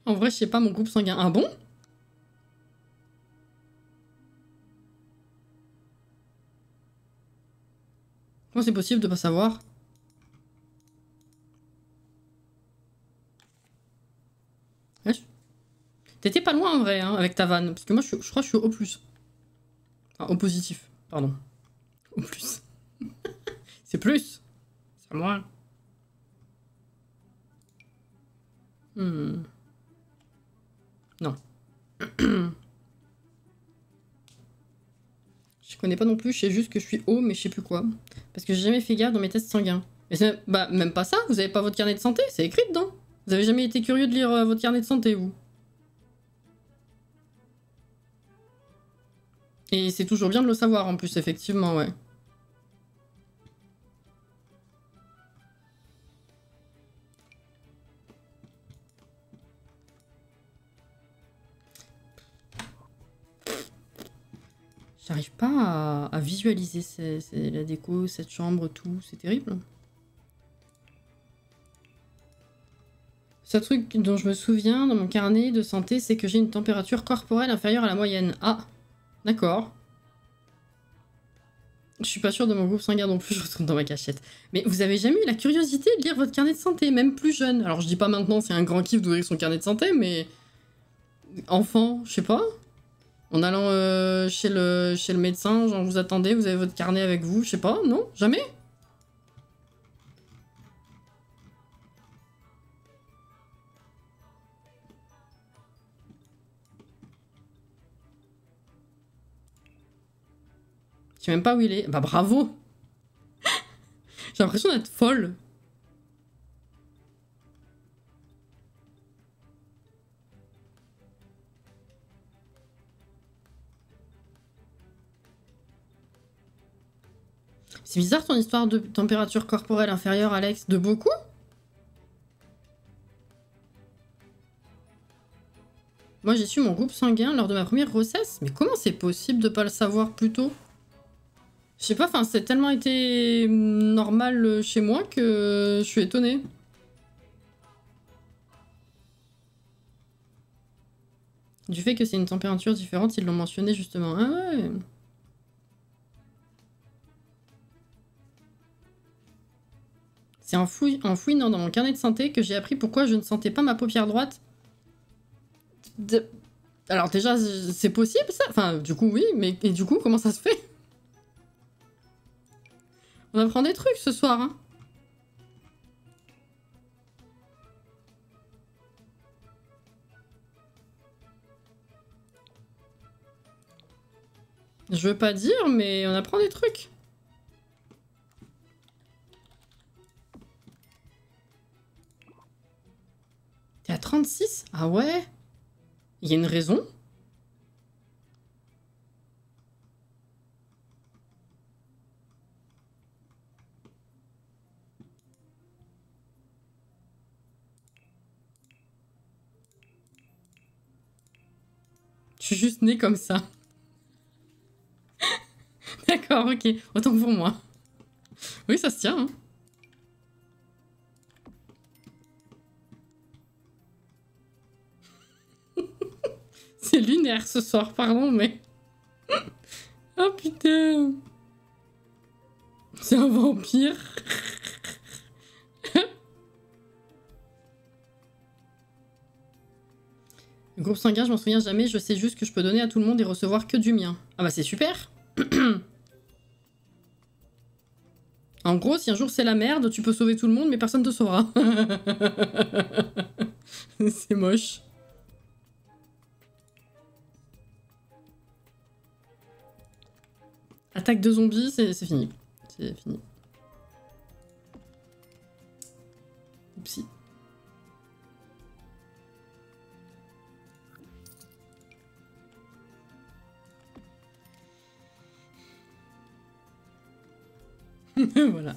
En vrai, je sais pas, mon groupe sanguin. Ah bon? Comment c'est possible de pas savoir? Ouais, t'étais pas loin, en vrai, hein, avec ta vanne. Parce que moi, je crois que je suis au plus. Enfin, au positif, pardon. Au plus. C'est plus. C'est moins. Non. Je connais pas non plus, je sais juste que je suis haut, mais je sais plus quoi. Parce que j'ai jamais fait gaffe dans mes tests sanguins. Mais bah, même pas ça, vous avez pas votre carnet de santé, c'est écrit dedans. Vous avez jamais été curieux de lire votre carnet de santé, vous? Et c'est toujours bien de le savoir en plus, effectivement, ouais. J'arrive pas à visualiser la déco, cette chambre, tout, c'est terrible. Ce truc dont je me souviens dans mon carnet de santé, c'est que j'ai une température corporelle inférieure à la moyenne. Ah, d'accord. Je suis pas sûre de mon groupe sanguin non plus, je retourne dans ma cachette. Mais vous avez jamais eu la curiosité de lire votre carnet de santé, même plus jeune? Alors je dis pas maintenant, c'est un grand kiff d'ouvrir son carnet de santé, mais... Enfant, je sais pas. En allant chez le médecin, genre vous attendez, vous avez votre carnet avec vous, je sais pas, non? Jamais? Je sais même pas où il est. Bah bravo! J'ai l'impression d'être folle. C'est bizarre ton histoire de température corporelle inférieure, Alex. De beaucoup? Moi, j'ai su mon groupe sanguin lors de ma première grossesse. Mais comment c'est possible de pas le savoir plus tôt? Je sais pas, enfin, c'est tellement été normal chez moi que je suis étonnée. Du fait que c'est une température différente, ils l'ont mentionné justement. Ah ouais. C'est en fouinant dans mon carnet de santé que j'ai appris pourquoi je ne sentais pas ma paupière droite. Alors déjà, c'est possible ça? Enfin, du coup, oui, mais et du coup, comment ça se fait? On apprend des trucs ce soir, hein. Je veux pas dire, mais on apprend des trucs. T'es à 36? Ah ouais? Il y a une raison? Je suis juste née comme ça. D'accord, ok. Autant pour moi. Oui, ça se tient, hein. C'est lunaire ce soir, pardon, mais... Oh putain. C'est un vampire. Le groupe sanguin, je m'en souviens jamais, je sais juste que je peux donner à tout le monde et recevoir que du mien. Ah bah c'est super. En gros, si un jour c'est la merde, tu peux sauver tout le monde, mais personne te sauvera. C'est moche. Attaque de zombies, c'est fini. C'est fini. Oupsie. Voilà.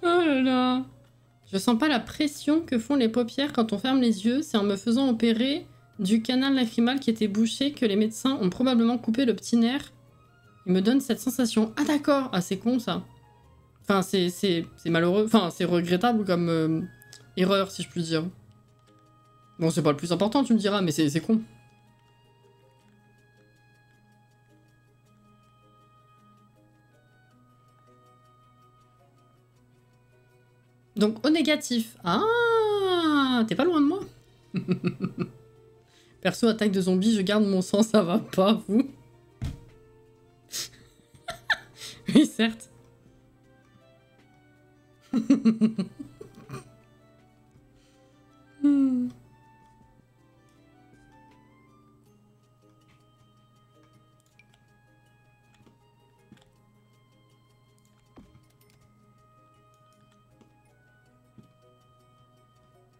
Oh là là. Je sens pas la pression que font les paupières quand on ferme les yeux. C'est en me faisant opérer du canal lacrymal qui était bouché que les médecins ont probablement coupé le petit nerf. Ils me donnent cette sensation. Ah d'accord. Ah c'est con ça. Enfin c'est malheureux. Enfin c'est regrettable comme erreur si je puis dire. Bon c'est pas le plus important tu me diras mais c'est con. Donc au négatif. Ah, t'es pas loin de moi. Perso, attaque de zombies, je garde mon sang, ça va pas, vous. Oui, certes. Hmm.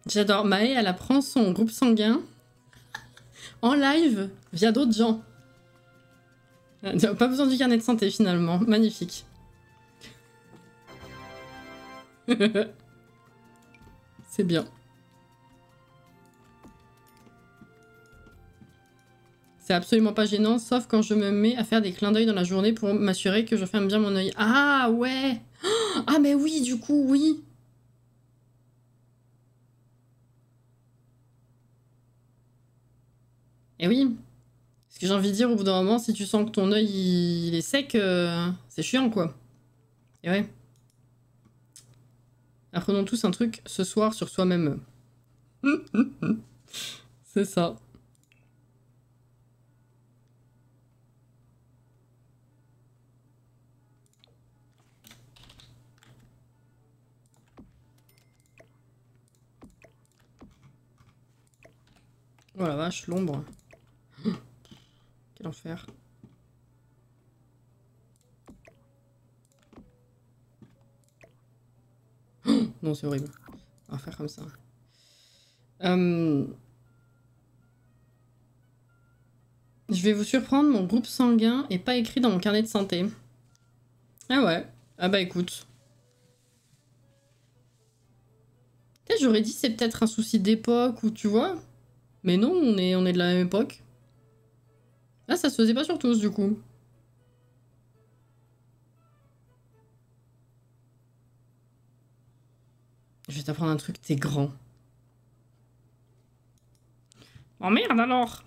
J'adore. Maë, elle apprend son groupe sanguin en live via d'autres gens. Pas besoin du carnet de santé finalement. Magnifique. C'est bien. C'est absolument pas gênant, sauf quand je me mets à faire des clins d'œil dans la journée pour m'assurer que je ferme bien mon œil. Ah ouais. Ah mais oui, du coup, oui. Et oui. Parce que j'ai envie de dire, au bout d'un moment, si tu sens que ton œil il est sec, c'est chiant quoi. Et ouais. Apprenons tous un truc ce soir sur soi-même. C'est ça. Oh la vache, l'ombre. Quel enfer. Non, c'est horrible. On va faire comme ça. Je vais vous surprendre, mon groupe sanguin est pas écrit dans mon carnet de santé. Ah ouais. Ah bah écoute. J'aurais dit c'est peut-être un souci d'époque ou tu vois. Mais non, on est de la même époque. Ah, ça se faisait pas sur tous du coup. Je vais t'apprendre un truc, t'es grand. Oh merde alors.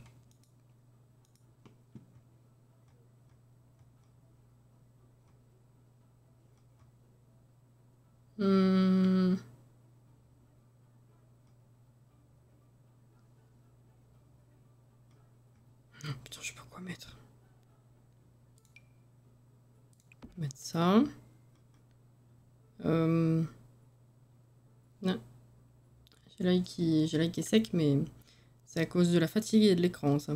Putain, je sais pas quoi mettre. Mettre ça. Non. J'ai l'œil qui est sec, mais c'est à cause de la fatigue et de l'écran, ça.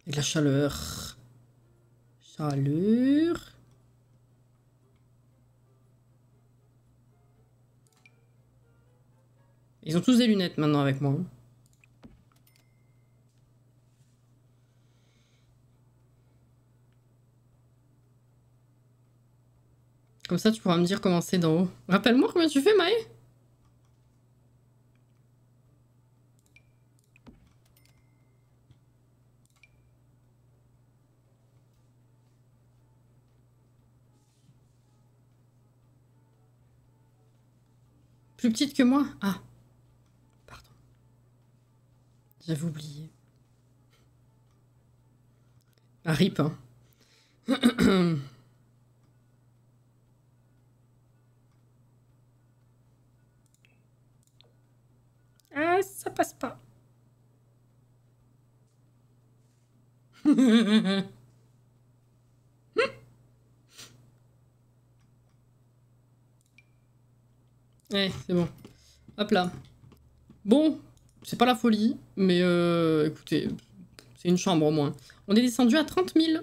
Et de la chaleur. Chaleur. Ils ont tous des lunettes maintenant avec moi. Comme ça, tu pourras me dire comment c'est d'en haut. Rappelle-moi combien tu fais, Maë? Plus petite que moi? Ah. Pardon. J'avais oublié. Ah, rip, hein. Ah, ça passe pas. Ouais, c'est bon. Hop là. Bon, c'est pas la folie, mais écoutez, c'est une chambre au moins. On est descendu à 30 000.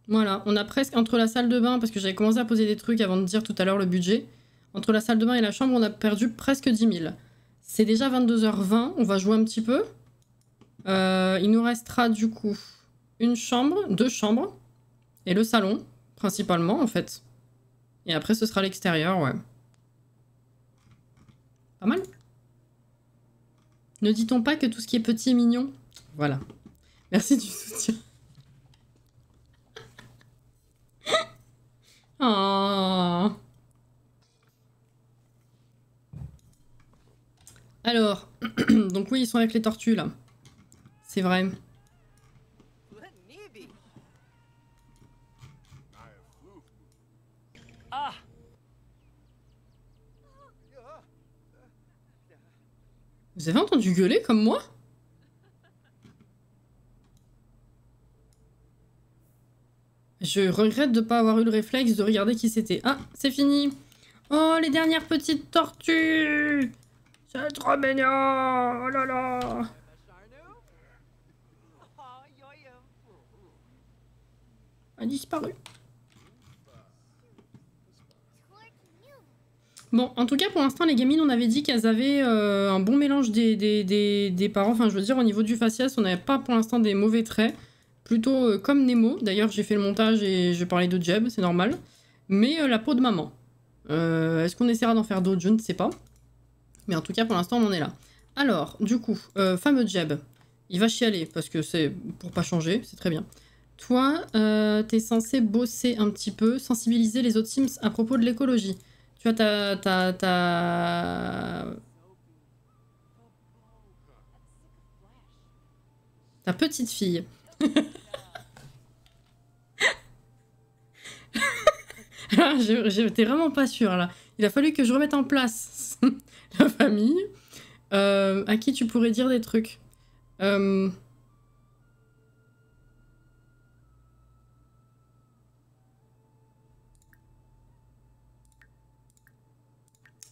Voilà, on a presque, entre la salle de bain, parce que j'avais commencé à poser des trucs avant de dire tout à l'heure le budget, entre la salle de bain et la chambre, on a perdu presque 10 000. C'est déjà 22h20, on va jouer un petit peu. Il nous restera du coup une chambre, 2 chambres, et le salon, principalement en fait. Et après ce sera l'extérieur, ouais. Pas mal. Ne dit-on pas que tout ce qui est petit est mignon? Voilà. Merci du soutien. Oh. Alors, donc oui, ils sont avec les tortues là. C'est vrai. Vous avez entendu gueuler comme moi? Je regrette de ne pas avoir eu le réflexe de regarder qui c'était. Ah, c'est fini. Oh, les dernières petites tortues. C'est trop mignon. Oh là là. A disparu. Bon, en tout cas, pour l'instant, les gamines, on avait dit qu'elles avaient un bon mélange des parents. Enfin, je veux dire, au niveau du faciès, on n'avait pas pour l'instant des mauvais traits. Plutôt comme Nemo. D'ailleurs, j'ai fait le montage et je parlais de Jeb, c'est normal. Mais la peau de maman. Est-ce qu'on essaiera d'en faire d'autres? Je ne sais pas. Mais en tout cas, pour l'instant, on en est là. Alors, du coup, fameux Jeb. Il va chialer, parce que c'est pour pas changer, c'est très bien. Toi, t'es censé bosser un petit peu, sensibiliser les autres Sims à propos de l'écologie. Tu vois, ta petite fille. J'étais vraiment pas sûre, là. Il a fallu que je remette en place la famille. À qui tu pourrais dire des trucs.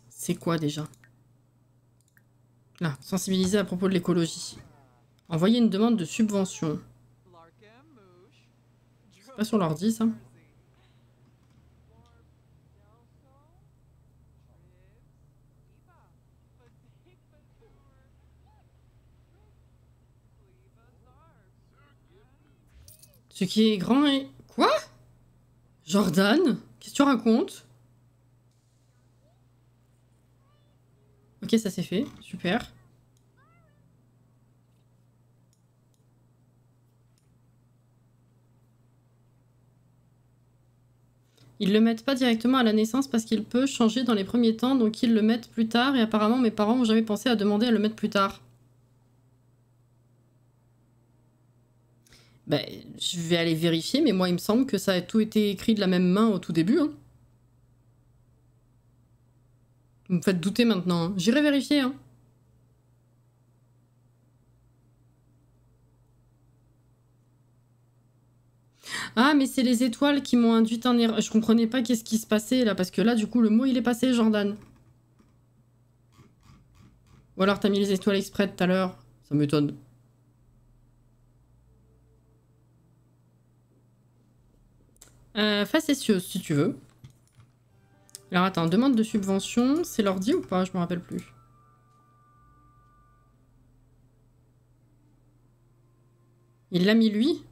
C'est quoi déjà? Là, sensibiliser à propos de l'écologie. Envoyer une demande de subvention. C'est pas sur l'ordi, ça? Ce qui est grand et... Quoi? Jordan? Qu'est-ce que tu racontes? Ok, ça c'est fait. Super. Ils le mettent pas directement à la naissance parce qu'il peut changer dans les premiers temps, donc ils le mettent plus tard, et apparemment mes parents n'ont jamais pensé à demander à le mettre plus tard. Ben, je vais aller vérifier, mais moi il me semble que ça a tout été écrit de la même main au tout début. Hein. Vous me faites douter maintenant. Hein. J'irai vérifier. Hein. Ah, mais c'est les étoiles qui m'ont induite en erreur. Je comprenais pas qu'est-ce qui se passait là, parce que là, du coup, le mot il est passé, Jordan. Ou alors t'as mis les étoiles exprès tout à l'heure. Ça m'étonne. Facétieuse, si tu veux. Alors attends, demande de subvention, c'est l'ordi ou pas? Je me rappelle plus. Il l'a mis lui?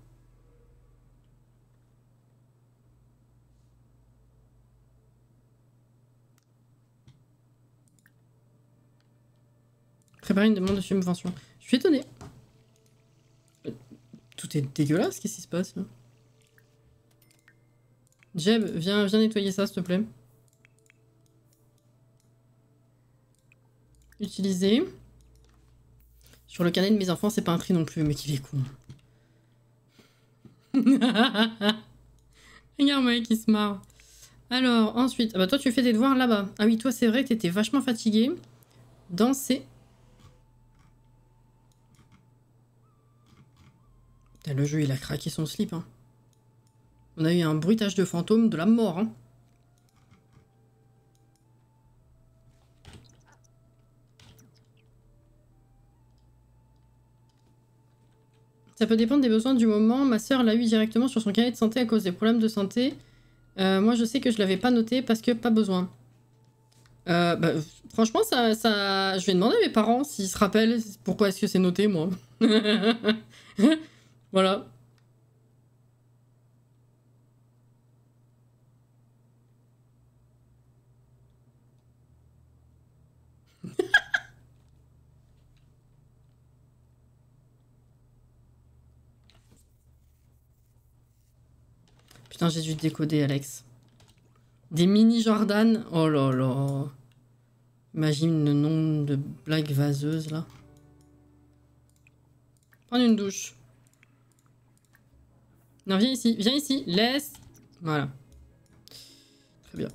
Préparer une demande de subvention. Je suis étonnée. Tout est dégueulasse, qu'est-ce qui se passe là? Jeb, viens nettoyer ça, s'il te plaît. Utiliser. Sur le canet de mes enfants, c'est pas un tri non plus, mais qu'il est con. Regarde, mec, il se marre. Alors, ensuite... Ah bah toi, tu fais tes devoirs là-bas. Ah oui, toi, c'est vrai que t'étais vachement fatigué. Danser. Putain, le jeu, il a craqué son slip, hein. On a eu un bruitage de fantôme de la mort, hein. Ça peut dépendre des besoins du moment. Ma sœur l'a eu directement sur son carnet de santé à cause des problèmes de santé. Moi, je sais que je l'avais pas noté parce que pas besoin. Bah, franchement, je vais demander à mes parents s'ils se rappellent pourquoi est-ce que c'est noté, moi. Voilà. Putain, j'ai dû décoder, Alex. Des mini Jordan. Oh là là. Imagine le nombre de blagues vaseuses, là. Prendre une douche. Non, viens ici, laisse. Voilà. Très bien.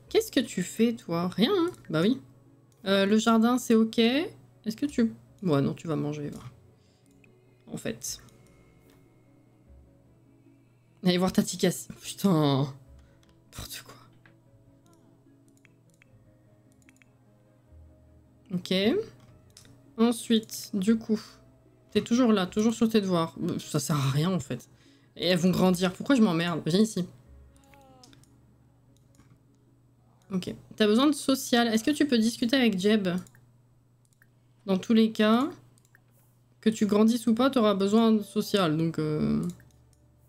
Qu'est-ce que tu fais, toi? Rien, hein? Bah oui. Le jardin, c'est ok. Est-ce que tu... Ouais, non, tu vas manger, va. En fait. Allez voir Tati Cassie. Putain. N'importe quoi. Ok. Ensuite, du coup... T'es toujours là, toujours sur tes devoirs. Ça sert à rien, en fait. Et elles vont grandir. Pourquoi je m'emmerde? Viens ici. Ok. T'as besoin de social. Est-ce que tu peux discuter avec Jeb? Dans tous les cas, que tu grandisses ou pas, t'auras besoin de social. Donc...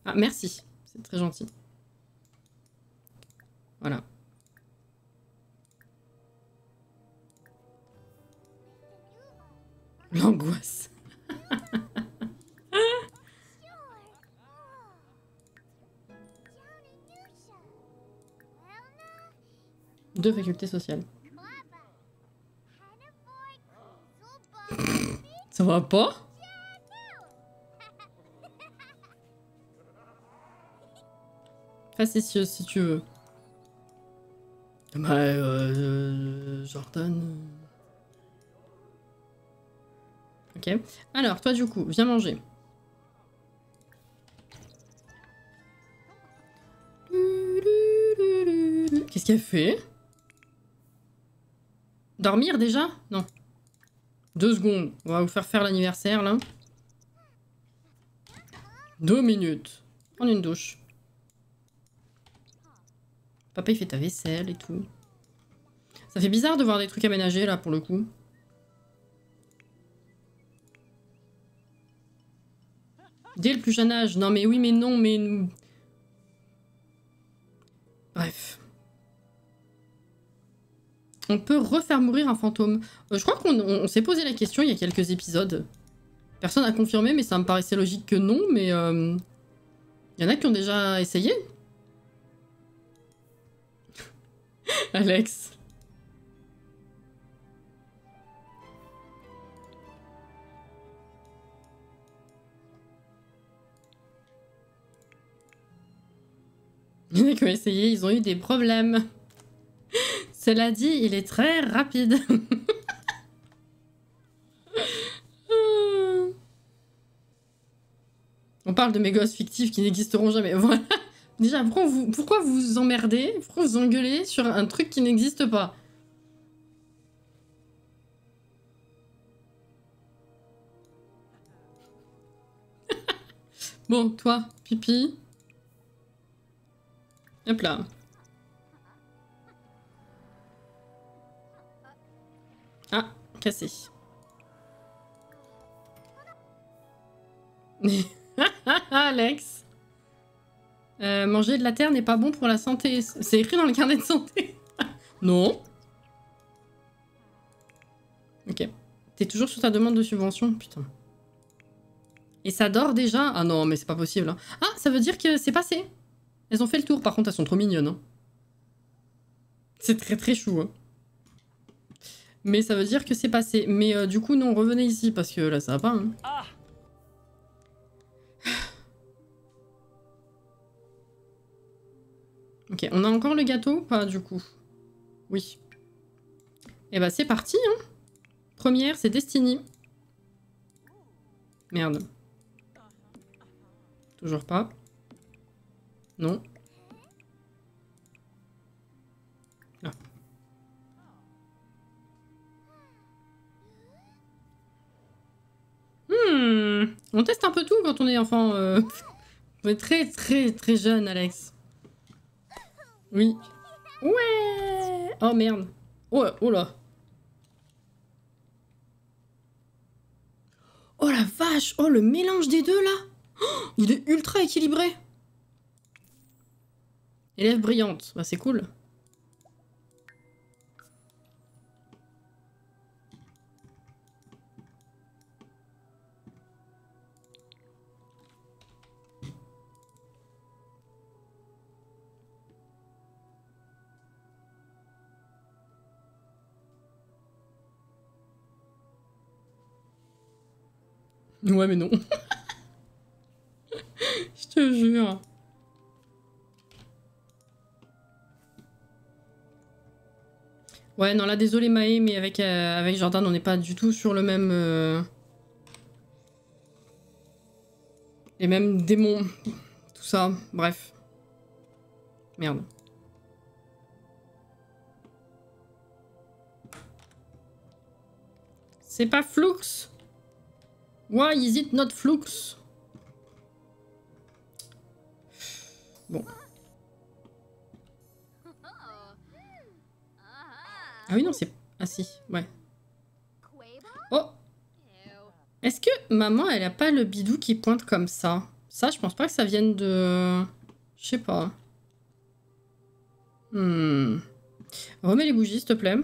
Ah, merci. C'est très gentil. Voilà. L'angoisse. Deux facultés sociales. Ça va pas? Facétieuse si tu veux. Bah, Jordan. Ok. Alors, toi, du coup, viens manger. Qu'est-ce qu'elle fait? Dormir déjà? Non. 2 secondes. On va vous faire l'anniversaire, là. 2 minutes. Prendre une douche. Papa, il fait ta vaisselle et tout. Ça fait bizarre de voir des trucs aménagés, là, pour le coup. Dès le plus jeune âge. Non, mais oui, mais non, mais... Bref. On peut refaire mourir un fantôme. Je crois qu'on s'est posé la question il y a quelques épisodes. Personne n'a confirmé, mais ça me paraissait logique que non, mais... Il y en a qui ont déjà essayé. Alex. Il y en a qui ont essayé, ils ont eu des problèmes. Cela dit, il est très rapide. On parle de mes gosses fictifs qui n'existeront jamais. Voilà. Déjà, pourquoi vous vous emmerdez? Pourquoi vous engueulez sur un truc qui n'existe pas? Bon, toi, pipi. Hop là. Ah, cassé. Alex. Manger de la terre n'est pas bon pour la santé. C'est écrit dans le carnet de santé. Non. Ok. T'es toujours sur ta demande de subvention? Putain. Et ça dort déjà? Ah non, mais c'est pas possible. Hein. Ah, ça veut dire que c'est passé. Elles ont fait le tour. Par contre, elles sont trop mignonnes. Hein. C'est très très chou. Hein. Mais ça veut dire que c'est passé. Mais du coup, non, revenez ici parce que là, ça va pas. Hein. Ah. Ok, on a encore le gâteau ou pas du coup? Oui. Et bah c'est parti, hein. Première, c'est Destiny. Merde. Toujours pas. Non. Ah. On teste un peu tout quand on est enfant. On est très très très jeune, Alex. Oui. Ouais. Oh merde. Oh, oh là. Oh la vache. Oh le mélange des deux là. Oh, il est ultra équilibré. Élève brillante. Bah c'est cool. Ouais mais non. Je te jure. Ouais, non, là, désolé Maë, mais avec Jordan, on n'est pas du tout sur le même... les mêmes démons. Tout ça, bref. Merde. C'est pas Flux? Why is it not Flux? Bon. Ah oui, non, c'est... Ah si, ouais. Oh! Est-ce que maman, elle a pas le bidou qui pointe comme ça? Ça, je pense pas que ça vienne de... Je sais pas. Remets les bougies, s'il te plaît.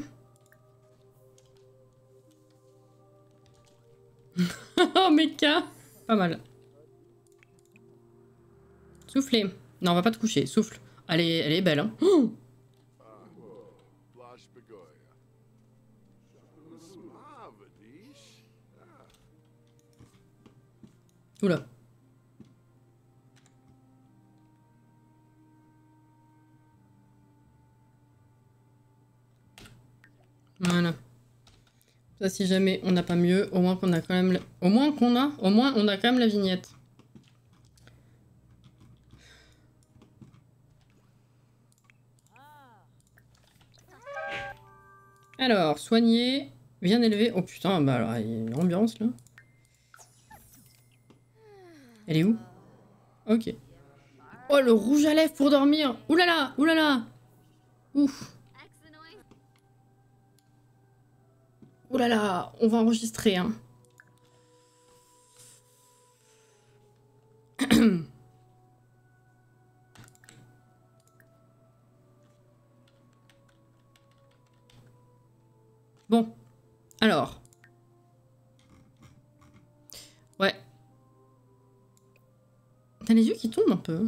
Oh, méca! Pas mal. Soufflez. Non, on va pas te coucher. Souffle. Elle est belle, hein. Oh, oula. Voilà. Ça, si jamais on n'a pas mieux, au moins qu'on a quand même... Au moins on a quand même la vignette. Alors, soigner, bien élevé. Oh putain, bah alors, il y a une ambiance là. Elle est où? Ok. Oh, le rouge à lèvres pour dormir. Oulala, oulala. Ouf. Oulala, on va enregistrer, hein. Bon, alors. Ouais. T'as les yeux qui tombent un peu.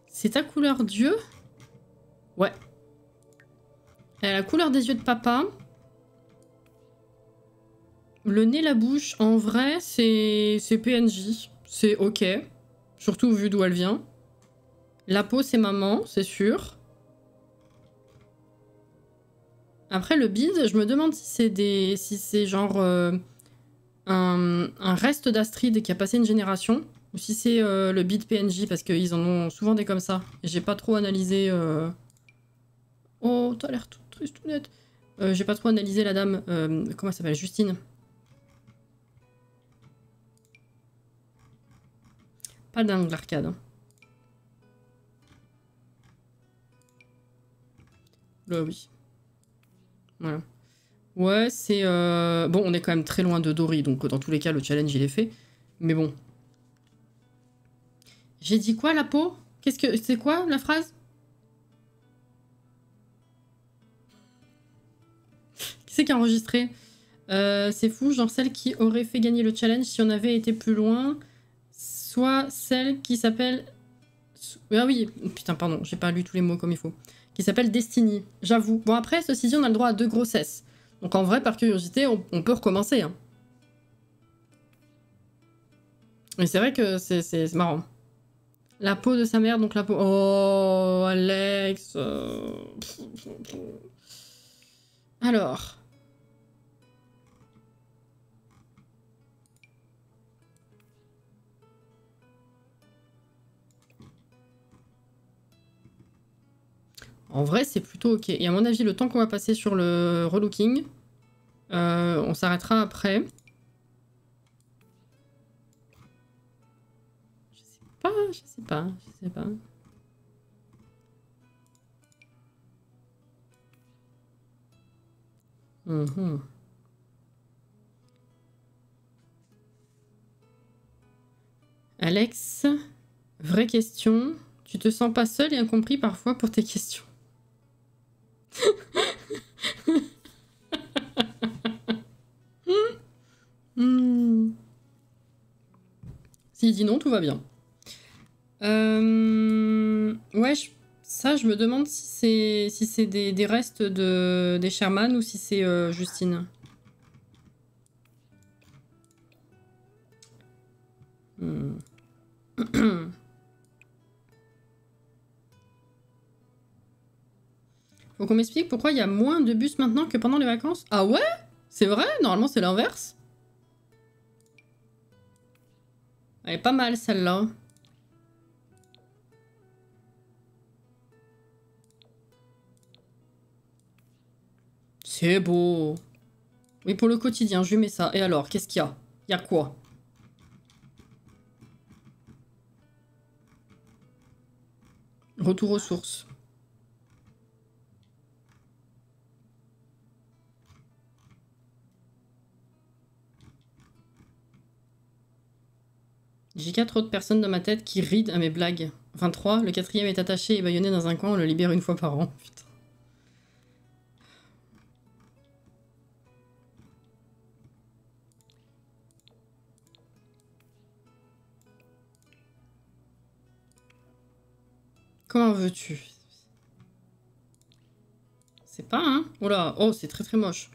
C'est ta couleur d'yeux? Ouais. Elle a la couleur des yeux de papa. Le nez, la bouche, en vrai, c'est PNJ. C'est ok. Surtout vu d'où elle vient. La peau, c'est maman, c'est sûr. Après, le bide, je me demande si c'est genre un reste d'Astrid qui a passé une génération. Ou si c'est le bide PNJ, parce qu'ils en ont souvent des comme ça. Et j'ai pas trop analysé... Oh, t'as l'air toute triste, tout net. J'ai pas trop analysé la dame. Comment elle s'appelle? Justine. Pas dingue l'arcade. Hein. Là, oui. Voilà. Ouais, c'est... Bon, on est quand même très loin de Dory, donc dans tous les cas, le challenge, il est fait. Mais bon. J'ai dit quoi, la peau? Qu'est-ce que... C'est quoi, la phrase? Qui c'est qui a enregistré? C'est fou, genre celle qui aurait fait gagner le challenge si on avait été plus loin. Soit celle qui s'appelle... Ah oui, putain, pardon, j'ai pas lu tous les mots comme il faut. Qui s'appelle Destiny, j'avoue. Bon, après, ceci dit, on a le droit à 2 grossesses. Donc en vrai, par curiosité, on peut recommencer. Hein. Mais c'est vrai que c'est marrant. La peau de sa mère, donc la peau... Oh, Alex... Alors... En vrai, c'est plutôt ok. Et à mon avis, le temps qu'on va passer sur le relooking, on s'arrêtera après. Je sais pas. Mmh. Alex, vraie question. Tu te sens pas seul et incompris parfois pour tes questions? S'il dit non, tout va bien. Ouais, ça, je me demande si c'est des restes des Sherman ou si c'est Justine. Faut qu'on m'explique pourquoi il y a moins de bus maintenant que pendant les vacances. Ah ouais? C'est vrai? Normalement, c'est l'inverse. Elle est pas mal, celle-là. C'est beau. Oui, pour le quotidien, je lui mets ça. Et alors, qu'est-ce qu'il y a? Il y a quoi? Retour aux sources. J'ai 4 autres personnes dans ma tête qui rident à mes blagues. Enfin 3, le 4e est attaché et bâillonné dans un coin, on le libère une fois par an. Putain. Comment veux-tu? C'est pas, hein? Oh là, oh, c'est très très moche.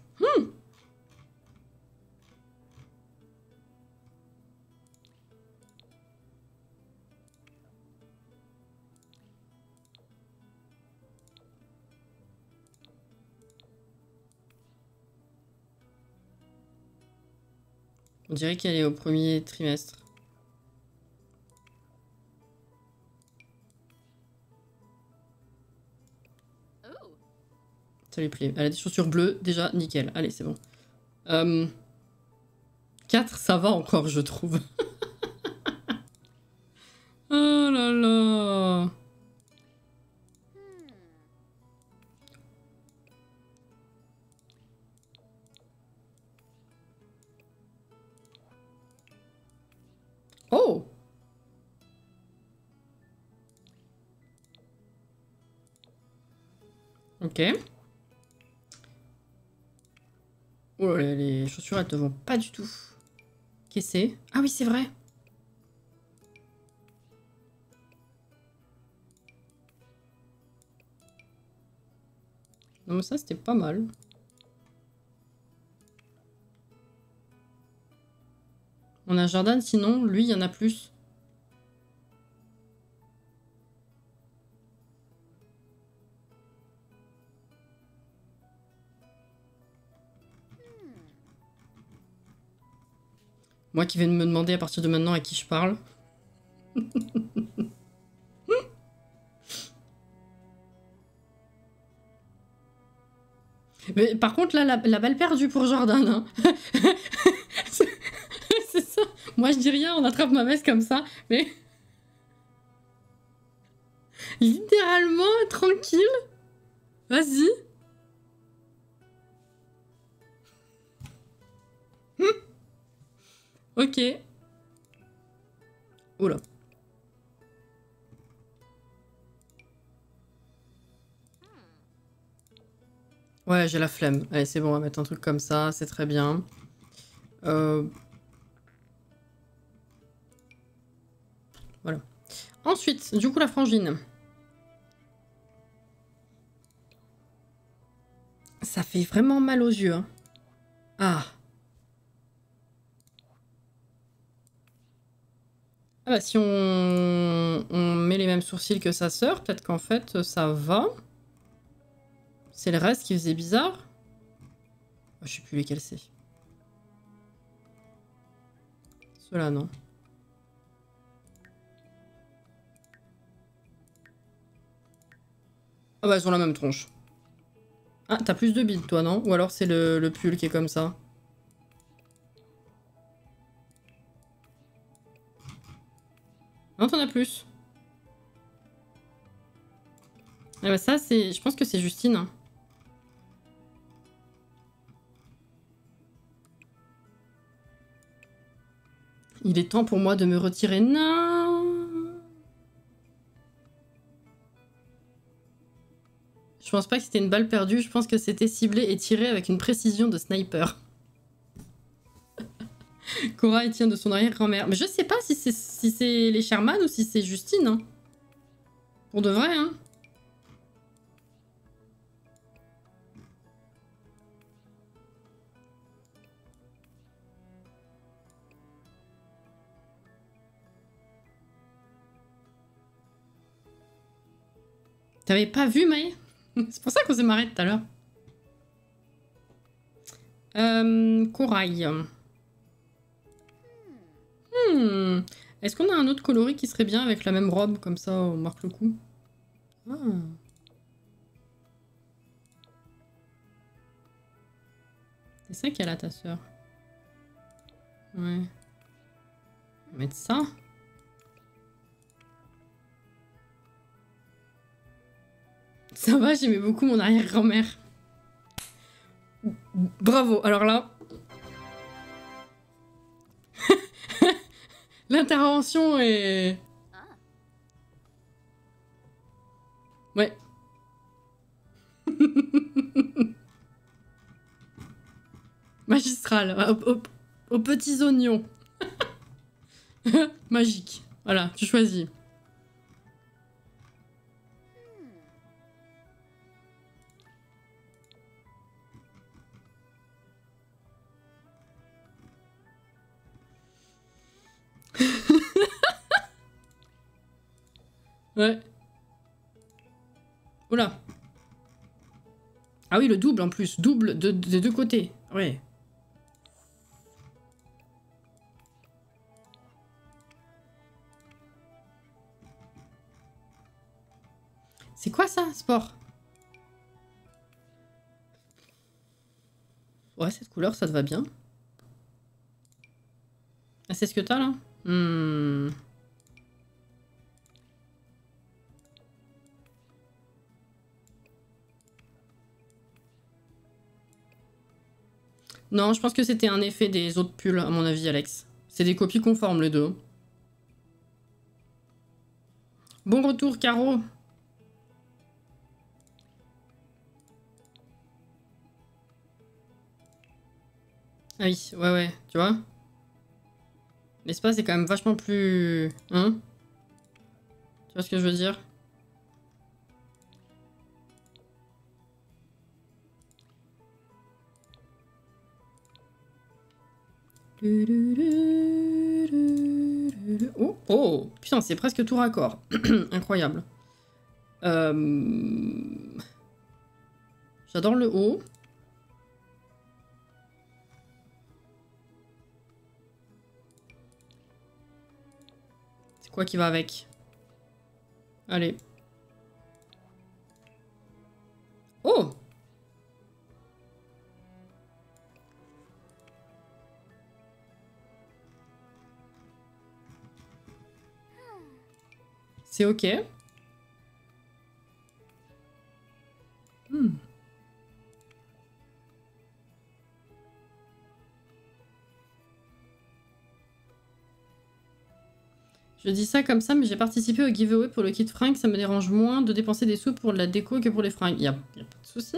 On dirait qu'elle est au premier trimestre. Ça lui plaît. Elle a des chaussures bleues, déjà, nickel. Allez, c'est bon. 4, ça va encore, je trouve. Oh là là. Oh. Ok. Oh là là, les chaussures, elles te vont pas du tout. Qu'est-ce que c'est? Ah oui, c'est vrai. Non mais ça, c'était pas mal. On a Jordan, sinon, lui, il y en a plus. Moi qui vais me demander à partir de maintenant à qui je parle. Mais par contre, là, la balle perdue pour Jordan. Hein. C'est ça. Moi, je dis rien, on attrape ma veste comme ça, mais... Littéralement, tranquille. Vas-y. Ok. Oula. Ouais, j'ai la flemme. Allez, c'est bon, on va mettre un truc comme ça, c'est très bien. Voilà. Ensuite, du coup, la frangine. Ça fait vraiment mal aux yeux. Hein. Ah. Ah bah si on met les mêmes sourcils que sa sœur, peut-être qu'en fait ça va. C'est le reste qui faisait bizarre. Oh, je sais plus lesquels c'est. Ceux-là, non. Ah bah elles ont la même tronche. Ah, t'as plus de bides toi, non? Ou alors c'est le pull qui est comme ça? Non, t'en as plus. Ah bah ça, c'est... Je pense que c'est Justine. Hein. Il est temps pour moi de me retirer. Non. Je pense pas que c'était une balle perdue. Je pense que c'était ciblé et tiré avec une précision de sniper. Cora, il tient de son arrière-grand-mère. Mais je sais pas si c'est les Sherman ou si c'est Justine. Hein. Pour de vrai, hein. T'avais pas vu, Maë? C'est pour ça qu'on s'est marré tout à l'heure. Corail. Est-ce qu'on a un autre coloris qui serait bien avec la même robe? Comme ça, on marque le coup. Ah. C'est ça qu'elle a, ta sœur. Ouais. On va mettre ça. Ça va, j'aimais beaucoup mon arrière-grand-mère. Bravo, alors là... L'intervention est... Ouais. Magistral, aux petits oignons. Magique. Voilà, tu choisis. Ouais. Oula. Ah oui, le double en plus. Double de deux côtés. Ouais. C'est quoi ça, sport? Ouais, cette couleur, ça te va bien. Ah, c'est ce que t'as, là? Non, je pense que c'était un effet des autres pulls, à mon avis, Alex. C'est des copies conformes, les deux. Bon retour, Caro. Ah oui, ouais, tu vois. L'espace est quand même vachement plus... Hein? Tu vois ce que je veux dire? Oh, oh, putain, c'est presque tout raccord. Incroyable. J'adore le haut. C'est quoi qui va avec? Allez. Oh! C'est ok. Je dis ça comme ça, mais j'ai participé au giveaway pour le kit fringues. Ça me dérange moins de dépenser des sous pour de la déco que pour les fringues. Y a pas de souci.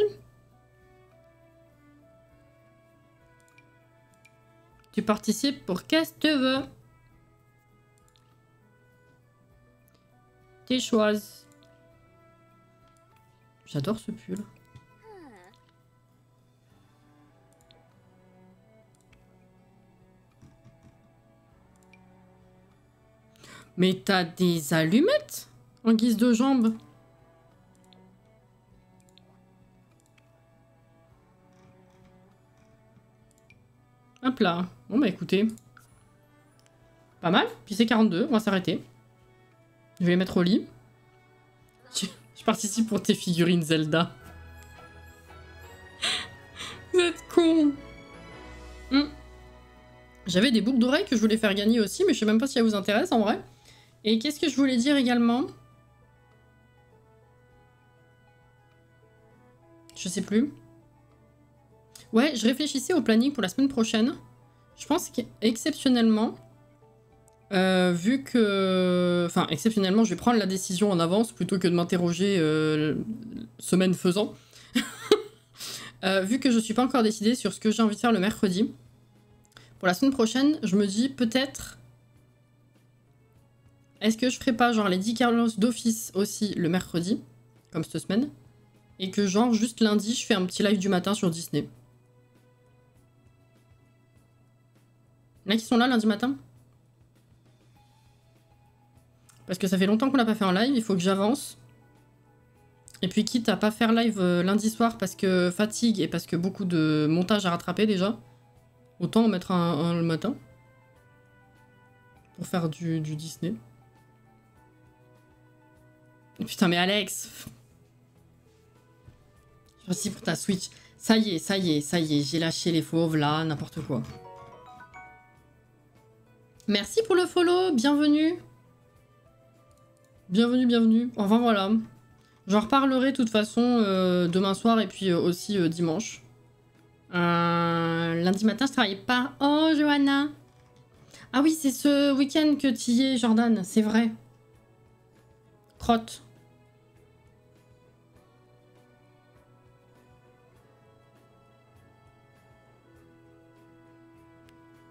Tu participes pour qu'est-ce que tu veux. Tes choix. J'adore ce pull. Mais t'as des allumettes en guise de jambes. Hop là. Bon bah écoutez. Pas mal. Puis c'est 42, on va s'arrêter. Je vais les mettre au lit. Je participe pour tes figurines Zelda. Vous êtes cons. J'avais des boucles d'oreilles que je voulais faire gagner aussi, mais je sais même pas si ça vous intéresse en vrai. Et qu'est-ce que je voulais dire également? Je sais plus. Ouais, je réfléchissais au planning pour la semaine prochaine. Je pense qu'exceptionnellement, vu que... Enfin, exceptionnellement, je vais prendre la décision en avance plutôt que de m'interroger semaine faisant. Vu que je suis pas encore décidée sur ce que j'ai envie de faire le mercredi. Pour la semaine prochaine, je me dis peut-être... Est-ce que je ferais pas genre les 10 Carlos d'office aussi le mercredi, comme cette semaine, et que genre juste lundi, je fais un petit live du matin sur Disney. Il y en a qui sont là lundi matin? Parce que ça fait longtemps qu'on l'a pas fait en live, il faut que j'avance. Et puis quitte à pas faire live lundi soir parce que fatigue et parce que beaucoup de montage à rattraper déjà, autant en mettre un le matin. Pour faire du Disney. Putain mais Alex. Merci pour ta Switch. Ça y est, j'ai lâché les fauves là, n'importe quoi. Merci pour le follow, bienvenue. Bienvenue. Enfin voilà. J'en reparlerai de toute façon demain soir et puis aussi dimanche. Lundi matin, je travaillais pas. Oh, Johanna. Ah oui, c'est ce week-end que tu y es, Jordan, c'est vrai. Crotte.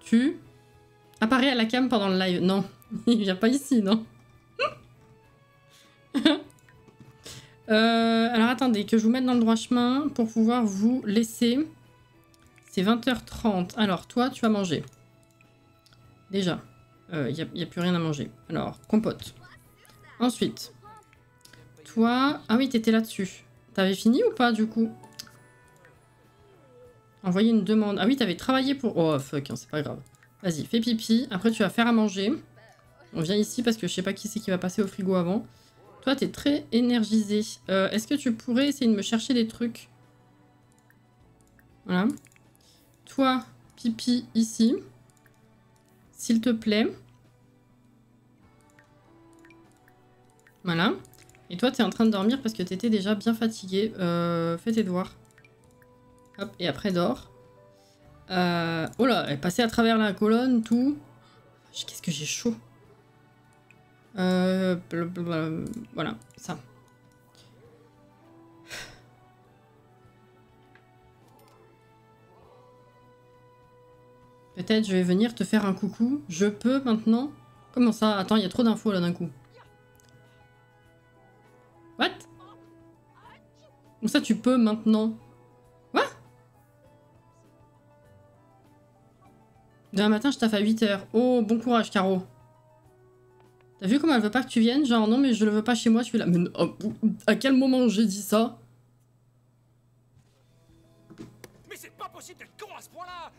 Tu apparais à la cam pendant le live. Non, il vient pas ici, non. Alors attendez, que je vous mette dans le droit chemin pour pouvoir vous laisser. C'est 20h30. Alors toi, tu vas manger. Déjà, il n'y a plus rien à manger. Alors, compote. Ensuite, toi... Ah oui, t'étais là-dessus. T'avais fini ou pas, du coup? Envoyer une demande. Ah oui, t'avais travaillé pour... Oh, fuck, hein, c'est pas grave. Vas-y, fais pipi. Après, tu vas faire à manger. On vient ici parce que je sais pas qui c'est qui va passer au frigo avant. Toi, t'es très énergisé. Est-ce que tu pourrais essayer de me chercher des trucs? Voilà. Toi, pipi ici. S'il te plaît. Voilà. Et toi, t'es en train de dormir parce que t'étais déjà bien fatigué. Fais tes devoirs. Hop, et après dors. Oh là, elle est passée à travers la colonne, tout. Qu'est-ce que j'ai chaud. Voilà, ça. Peut-être je vais venir te faire un coucou. Je peux maintenant? Comment ça? Attends, il y a trop d'infos là d'un coup. What? Comme ça tu peux maintenant? Quoi? Demain matin je taffe à 8h. Oh, bon courage Caro. T'as vu comment elle veut pas que tu viennes? Genre non mais je le veux pas chez moi, je suis là. Mais à quel moment j'ai dit ça? Mais c'est pas possible d'être con à ce point-là.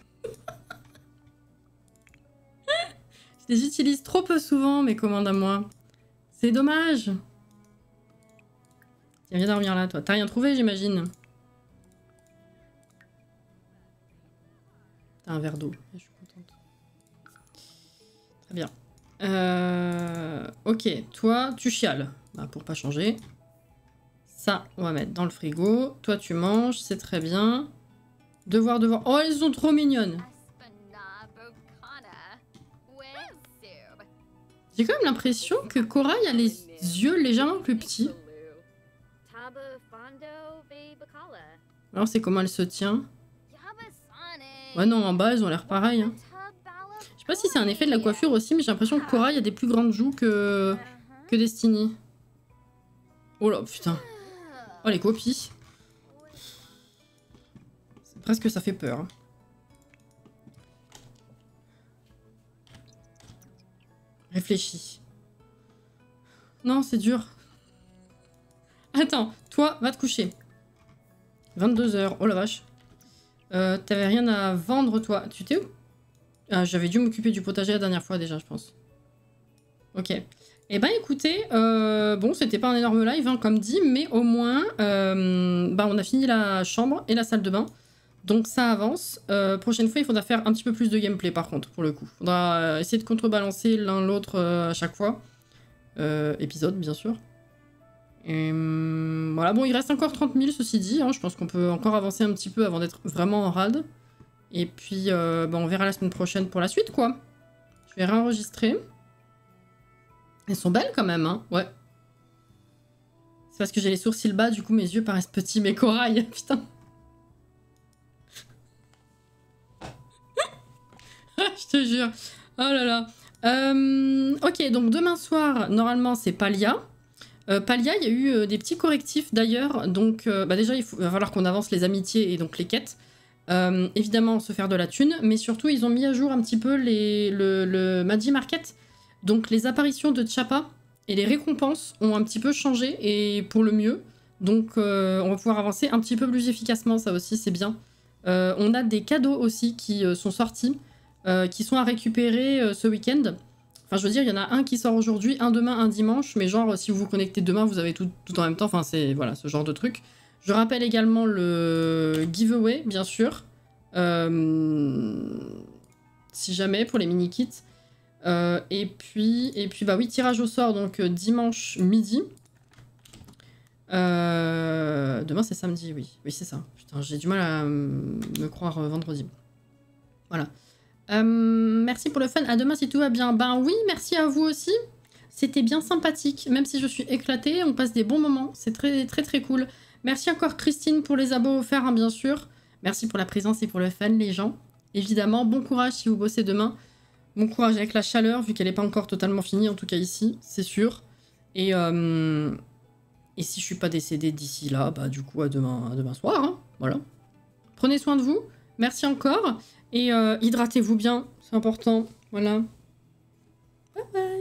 Je les utilise trop peu souvent mes commandes à moi. C'est dommage. Tiens, viens dormir là toi. T'as rien trouvé j'imagine? T'as un verre d'eau. Je suis contente. Très bien. Ok, toi, tu chiales. Bah, pour pas changer. Ça, on va mettre dans le frigo. Toi, tu manges, c'est très bien. Devoir. Oh, elles sont trop mignonnes. J'ai quand même l'impression que Corail a les yeux légèrement plus petits. Alors, c'est comment elle se tient? Ouais, non, en bas, elles ont l'air pareilles. Hein. Je sais pas si c'est un effet de la coiffure aussi, mais j'ai l'impression que Corail a des plus grandes joues que Destiny. Oh là, putain. Oh, les copies. Presque ça fait peur. Hein. Réfléchis. Non, c'est dur. Attends, toi, va te coucher. 22 h. Oh la vache. T'avais rien à vendre, toi. Tu t'es où? J'avais dû m'occuper du potager la dernière fois déjà, je pense. Ok. Eh ben écoutez, bon, c'était pas un énorme live, hein, comme dit, mais au moins, on a fini la chambre et la salle de bain. Donc ça avance. Prochaine fois, il faudra faire un petit peu plus de gameplay par contre, pour le coup. Il faudra essayer de contrebalancer l'un l'autre à chaque fois. Épisode, bien sûr. Et, voilà, bon, il reste encore 30 000, ceci dit. Hein, je pense qu'on peut encore avancer un petit peu avant d'être vraiment en rade. Et puis, on verra la semaine prochaine pour la suite, quoi. Je vais réenregistrer. Elles sont belles quand même, hein. Ouais. C'est parce que j'ai les sourcils bas, du coup, mes yeux paraissent petits, mais Corail, putain. Je te jure. Oh là là. Ok, donc demain soir, normalement, c'est Palia. Palia, il y a eu des petits correctifs d'ailleurs. Donc, déjà, va falloir qu'on avance les amitiés et donc les quêtes. Évidemment, se faire de la thune. Mais surtout, ils ont mis à jour un petit peu le Magi Market. Donc, les apparitions de Chappa et les récompenses ont un petit peu changé et pour le mieux. Donc, on va pouvoir avancer un petit peu plus efficacement. Ça aussi, c'est bien. On a des cadeaux aussi qui sont sortis. Qui sont à récupérer ce week-end. Enfin, je veux dire, il y en a un qui sort aujourd'hui, un demain, un dimanche, mais genre, si vous vous connectez demain, vous avez tout en même temps. Enfin, c'est voilà, ce genre de truc. Je rappelle également le giveaway, bien sûr. Si jamais, pour les mini-kits. Et puis, bah oui, tirage au sort, donc dimanche midi. Demain, c'est samedi, oui. Oui, c'est ça. Putain, j'ai du mal à me croire vendredi. Voilà. Merci pour le fun. À demain si tout va bien. Ben oui, merci à vous aussi. C'était bien sympathique. Même si je suis éclatée, on passe des bons moments. C'est très très très cool. Merci encore Christine pour les abos offerts, hein, bien sûr. Merci pour la présence et pour le fun, les gens. Évidemment, bon courage si vous bossez demain. Bon courage avec la chaleur, vu qu'elle n'est pas encore totalement finie, en tout cas ici, c'est sûr. Et si je suis pas décédée d'ici là, bah du coup à demain soir. Hein, voilà. Prenez soin de vous. Merci encore. Et hydratez-vous bien, c'est important. Voilà. Bye bye.